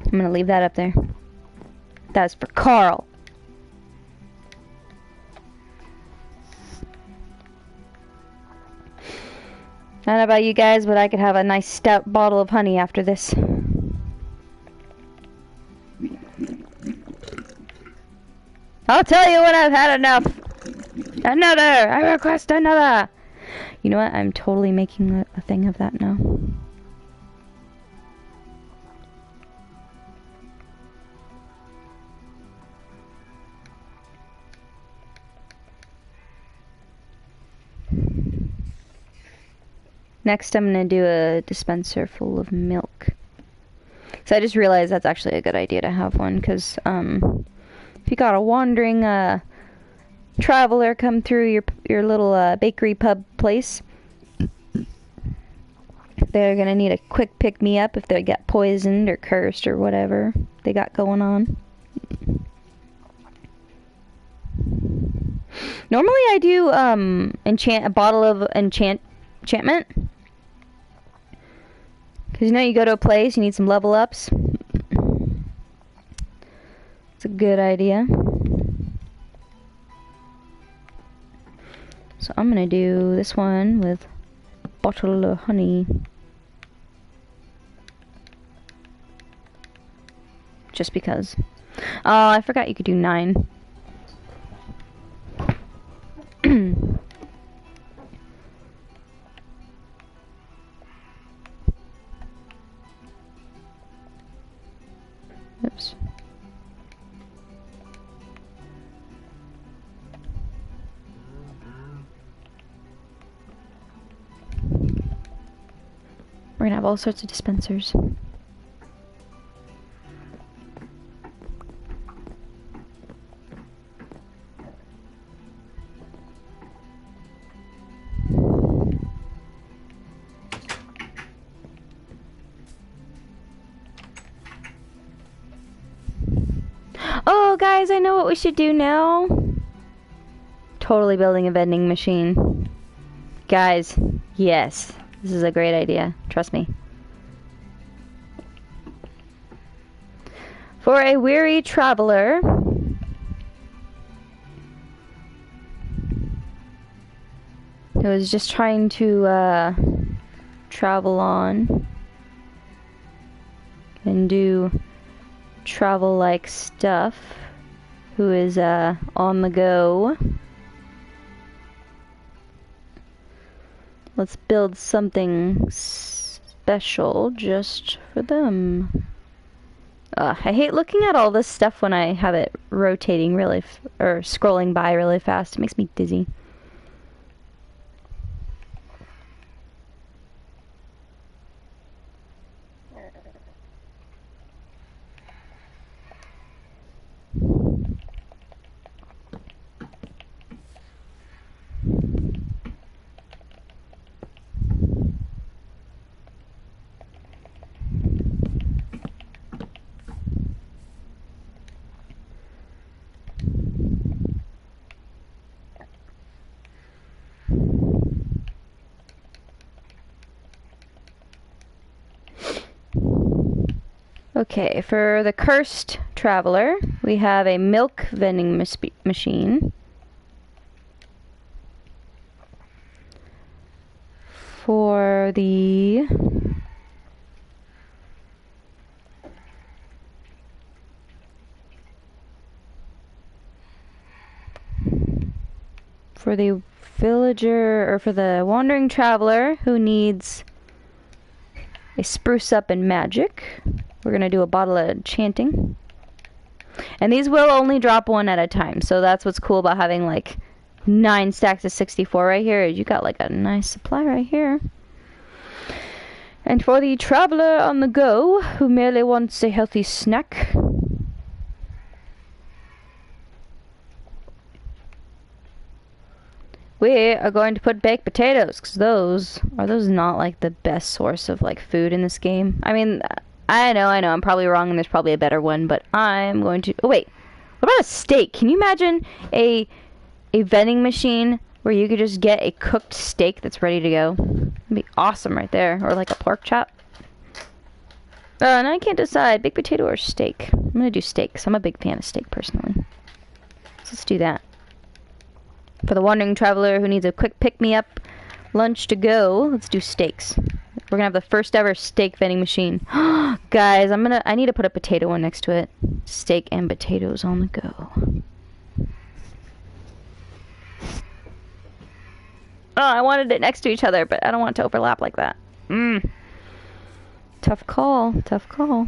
I'm gonna leave that up there. That's for Carl. I don't know about you guys, but I could have a nice stout bottle of honey after this. I'll tell you when I've had enough. Another! I request another! You know what? I'm totally making a thing of that now. Next, I'm gonna do a dispenser full of milk. So I just realized that's actually a good idea to have one, because if you got a wandering traveler come through your little bakery pub place, they're gonna need a quick pick me up if they get poisoned or cursed or whatever they got going on. Normally I do enchant a bottle of enchantment. Because you know, you go to a place, you need some level ups. It's a good idea. So I'm gonna do this one with a bottle of honey. Just because. Oh, I forgot you could do 9. Oops. We're gonna have all sorts of dispensers. Oh, guys, I know what we should do now. Totally building a vending machine. Guys, yes. This is a great idea. Trust me. For a weary traveler who is just trying to travel on and do travel-like stuff, who is on the go. Let's build something special just for them. I hate looking at all this stuff when I have it rotating really or scrolling by really fast. It makes me dizzy. Okay, for the cursed traveler, we have a milk vending machine. for the villager, or for the wandering traveler who needs a spruce up in magic, we're gonna do a bottle of enchanting. And these will only drop one at a time, so that's what's cool about having like 9 stacks of 64 right here. You got like a nice supply right here. And for the traveler on the go who merely wants a healthy snack, we are going to put baked potatoes, because those not like the best source of like food in this game. I mean, I know, I'm probably wrong and there's probably a better one, but I'm going to, oh wait, what about a steak? Can you imagine a vending machine where you could just get a cooked steak that's ready to go? That'd be awesome right there. Or like a pork chop. And I can't decide, baked potato or steak. I'm gonna do steak, because I'm a big fan of steak personally. So let's do that. For the wandering traveler who needs a quick pick-me-up lunch to go, let's do steaks. We're gonna have the first ever steak vending machine. Guys, I need to put a potato one next to it. Steak and potatoes on the go. Oh, I wanted it next to each other, but I don't want it to overlap like that. Tough call, tough call.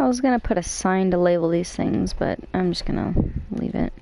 I was gonna put a sign to label these things, but I'm just gonna leave it.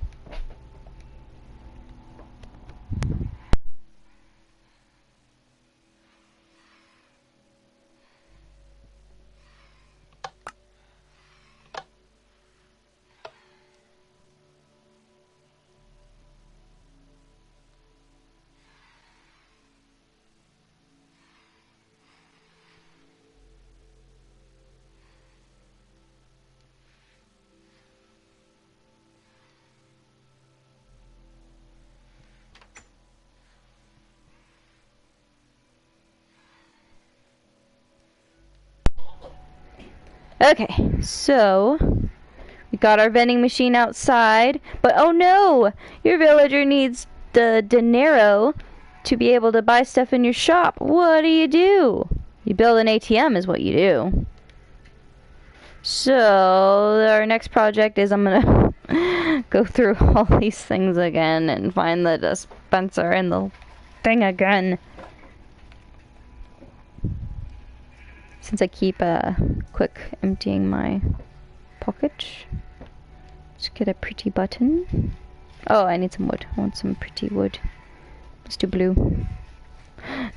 Okay, so we got our vending machine outside, but oh no! Your villager needs the dinero to be able to buy stuff in your shop. What do? You build an ATM is what you do. So, our next project is I'm gonna go through all these things again and find the dispenser and the thing again. Since I keep quick emptying my pocket. Let's get a pretty button. Oh, I need some wood. I want some pretty wood. Let's do blue.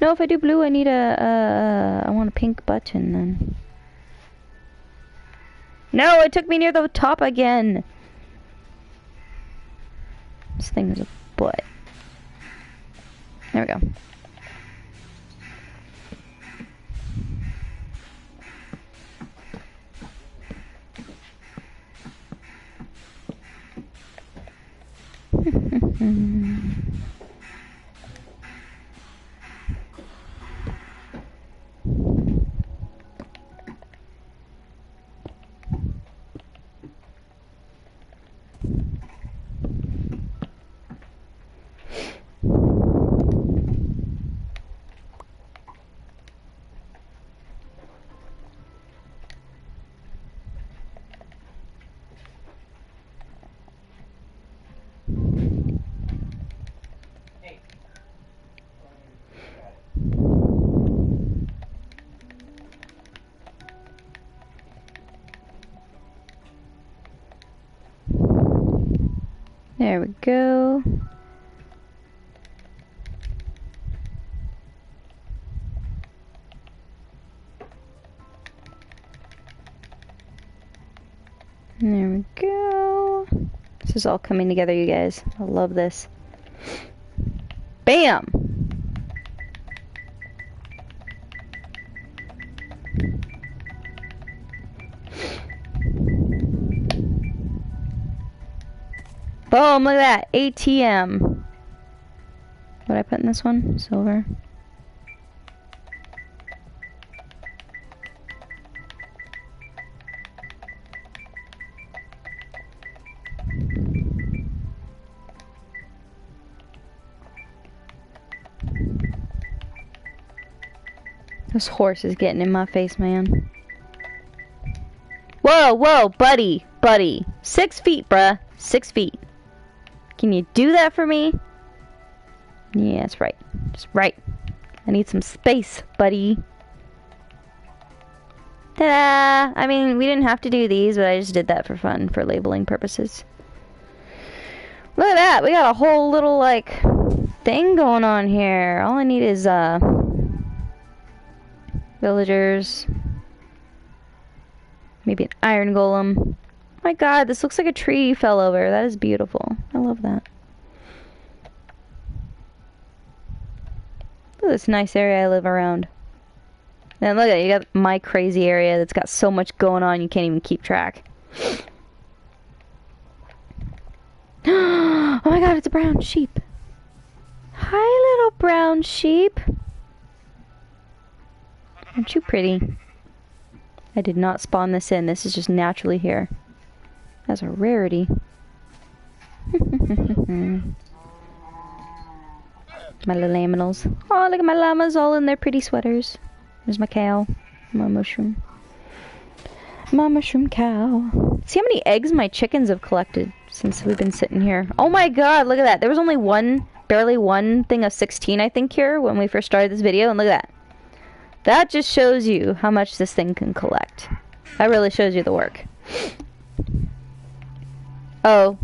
No, if I do blue, I need I want a pink button then. No, it took me near the top again. This thing is a butt. There we go. There we go. There we go. This is all coming together, you guys. I love this. Bam! Boom, look at that. ATM. What did I put in this one? Silver. This horse is getting in my face, man. Whoa, whoa, buddy, buddy. 6 feet, bruh. 6 feet. Can you do that for me? Yeah, that's right. Just right. I need some space, buddy. Ta-da! I mean, we didn't have to do these, but I just did that for fun, for labeling purposes. Look at that! We got a whole little, like, thing going on here. All I need is, villagers. Maybe an iron golem. Oh my god, this looks like a tree fell over. That is beautiful. I love that. Look at this nice area I live around. And look at it, you got my crazy area that's got so much going on you can't even keep track. Oh my god, it's a brown sheep. Hi, little brown sheep. Aren't you pretty? I did not spawn this in. This is just naturally here. That's a rarity. My little aminals. Oh, look at my llamas all in their pretty sweaters. There's my cow. My mushroom. My mushroom cow. See how many eggs my chickens have collected since we've been sitting here. Oh my god, look at that. There was only one, barely one thing of 16, I think, here when we first started this video. And look at that. That just shows you how much this thing can collect. That really shows you the work. Oh,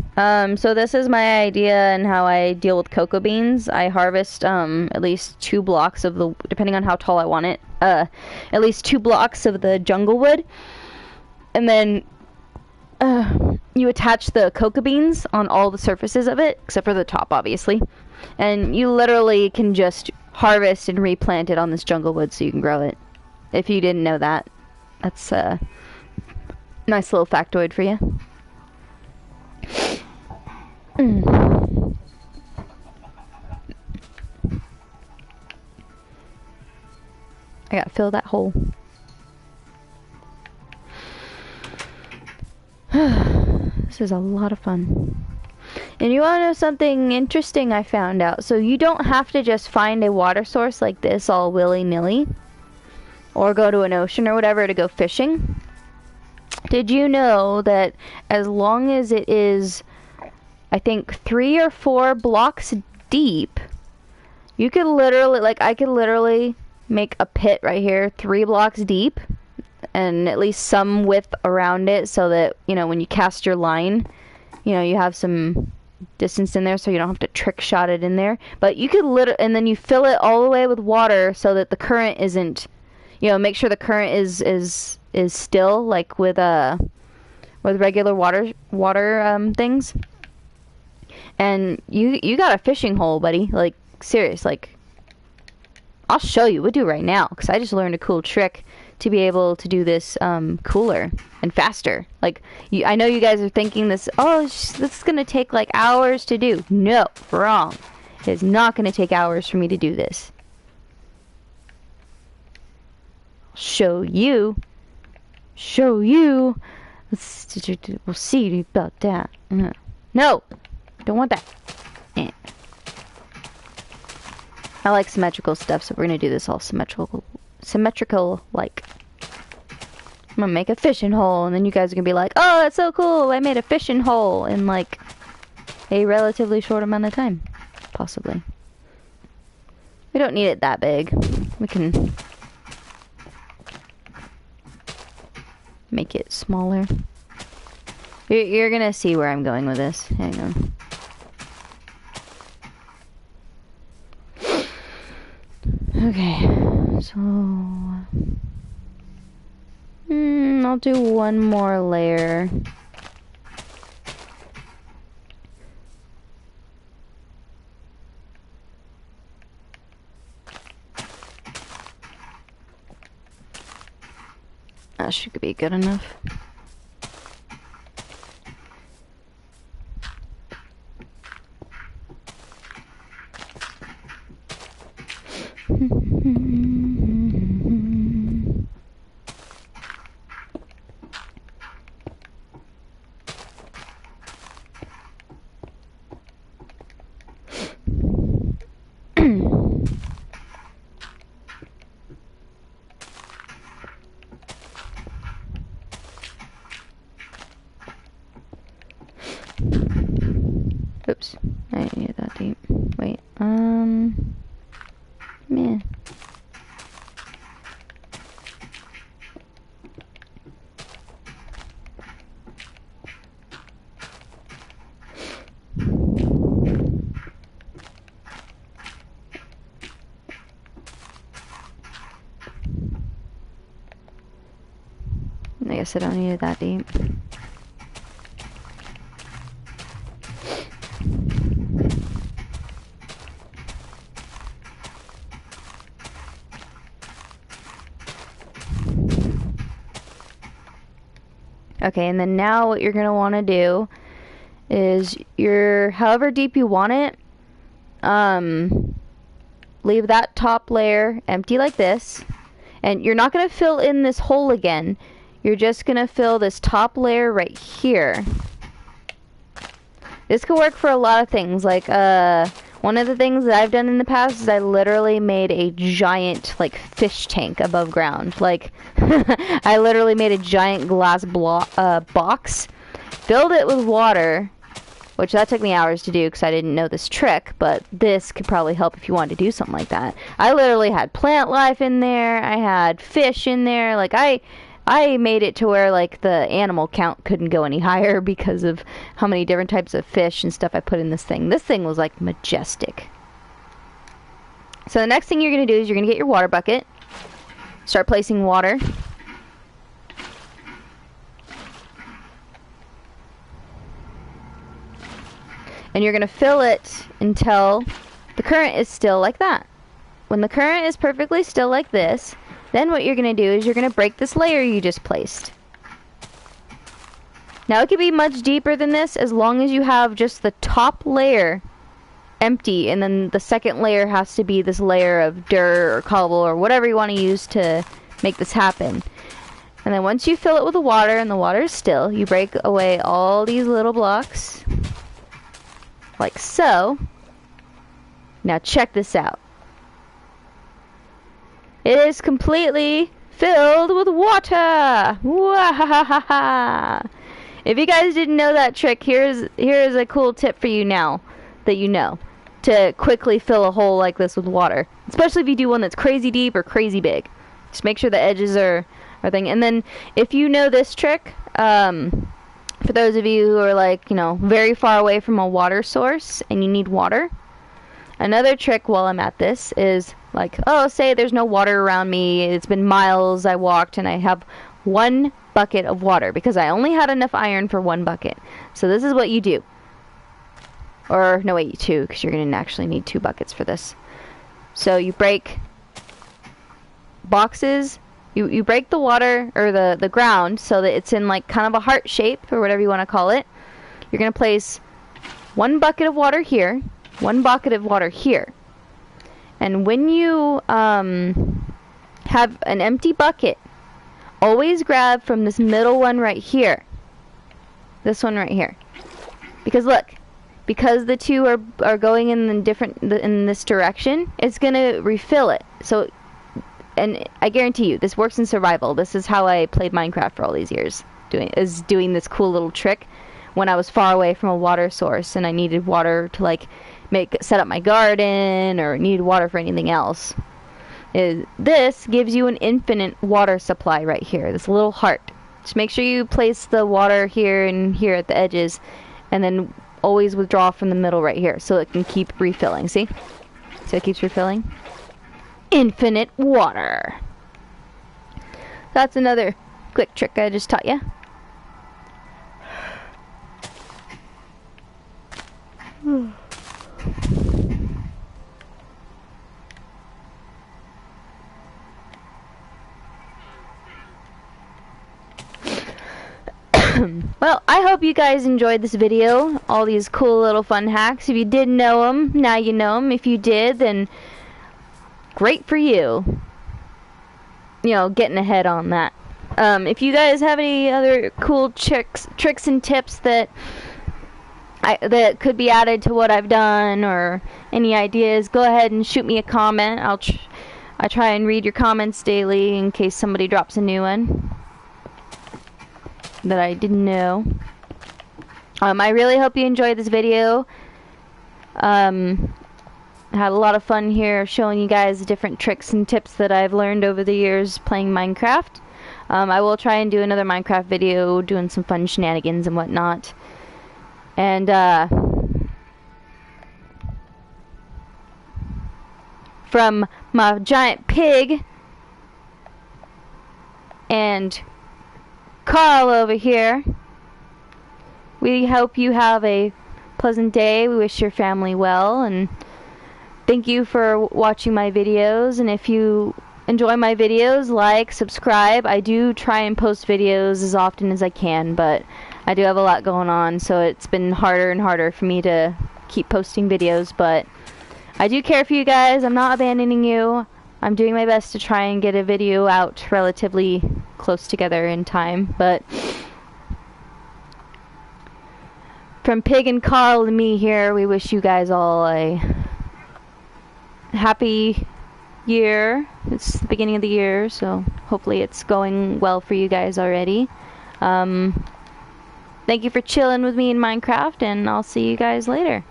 so this is my idea and how I deal with cocoa beans. I harvest, at least 2 blocks of the, depending on how tall I want it, at least 2 blocks of the jungle wood. And then, you attach the cocoa beans on all the surfaces of it, except for the top, obviously. And you literally can just harvest and replant it on this jungle wood so you can grow it. If you didn't know that, that's a nice little factoid for you. I gotta fill that hole. This is a lot of fun. And you wanna know something interesting I found out? So you don't have to just find a water source like this all willy-nilly, or go to an ocean or whatever to go fishing. Did you know that as long as it is, I think, 3 or 4 blocks deep, you could literally, like, I could literally make a pit right here 3 blocks deep and at least some width around it so that, you know, when you cast your line, you know, you have some distance in there so you don't have to trick shot it in there. But you could and then you fill it all the way with water so that the current isn't, you know, make sure the current is still, like with regular water things. And you got a fishing hole, buddy. Like, serious, like, I'll show you. We'll do it right now, because I just learned a cool trick to be able to do this cooler and faster. Like, I know you guys are thinking this, oh, this is going to take, like, hours to do. No, wrong. It is not going to take hours for me to do this. I'll show you. Show you. We'll see about that. No. Don't want that. I like symmetrical stuff, so we're gonna do this all symmetrical like. I'm gonna make a fishing hole, and then you guys are gonna be like, oh, that's so cool, I made a fishing hole in like a relatively short amount of time. Possibly. We don't need it that big. We can make it smaller. You're gonna see where I'm going with this. Hang on. Okay, so I'll do one more layer. That should be good enough. Oops, I didn't need that deep. Wait, man. I guess I don't need it that deep. Okay, and then now what you're going to want to do is however deep you want it, leave that top layer empty like this. And you're not going to fill in this hole again. You're just going to fill this top layer right here. This could work for a lot of things. Like, one of the things that I've done in the past is I literally made a giant, like, fish tank above ground. Like, I literally made a giant glass box, filled it with water, which that took me hours to do because I didn't know this trick, but this could probably help if you wanted to do something like that. I literally had plant life in there, I had fish in there, like, I made it to where, like, the animal count couldn't go any higher because of how many different types of fish and stuff I put in this thing. This thing was, like, majestic. So the next thing you're going to do is you're going to get your water bucket, start placing water. And you're going to fill it until the current is still like that. When the current is perfectly still like this, then what you're going to do is you're going to break this layer you just placed. Now it could be much deeper than this as long as you have just the top layer empty, and then the second layer has to be this layer of dirt or cobble or whatever you want to use to make this happen. And then once you fill it with the water and the water is still, you break away all these little blocks like so. Now check this out. It is completely filled with water. Wahahaha! If you guys didn't know that trick, here's a cool tip for you now that you know to quickly fill a hole like this with water, especially if you do one that's crazy deep or crazy big. Just make sure the edges are thing. And then if you know this trick, for those of you who are, like, you know, very far away from a water source and you need water, another trick while I'm at this is, like, oh, say there's no water around me, it's been miles I walked, and I have one bucket of water because I only had enough iron for one bucket. So this is what you do. Or, no, wait, two, because you're going to actually need 2 buckets for this. So you break boxes, you break the water, or the ground, so that it's in, like, kind of a heart shape, or whatever you want to call it. You're going to place 1 bucket of water here, 1 bucket of water here. And when you have an empty bucket, always grab from this middle one right here. This one right here. Because look, because the two are going in this direction, it's gonna refill it. So, and I guarantee you, this works in survival. This is how I played Minecraft for all these years, doing this cool little trick when I was far away from a water source and I needed water to, like, set up my garden or needed water for anything else. This gives you an infinite water supply right here, this little heart. Just make sure you place the water here and here at the edges, and then always withdraw from the middle right here so it can keep refilling. See? So it keeps refilling. Infinite water. That's another quick trick I just taught you. Well, I hope you guys enjoyed this video, all these cool little fun hacks. If you didn't know them, now you know them. If you did, then great for you. You know, getting ahead on that. If you guys have any other cool tricks and tips that could be added to what I've done, or any ideas, go ahead and shoot me a comment. I try and read your comments daily in case somebody drops a new one that I didn't know. I really hope you enjoyed this video. I had a lot of fun here showing you guys the different tricks and tips that I've learned over the years playing Minecraft. I will try and do another Minecraft video doing some fun shenanigans and whatnot. And from my giant pig and Carl over here, we hope you have a pleasant day. We wish your family well, and thank you for watching my videos. And if you enjoy my videos, like, subscribe. I do try and post videos as often as I can, but I do have a lot going on, so it's been harder and harder for me to keep posting videos. But I do care for you guys. I'm not abandoning you. I'm doing my best to try and get a video out relatively close together in time. But from Pig and Carl and me here, we wish you guys all a happy year. It's the beginning of the year, so hopefully it's going well for you guys already. Thank you for chilling with me in Minecraft, and I'll see you guys later.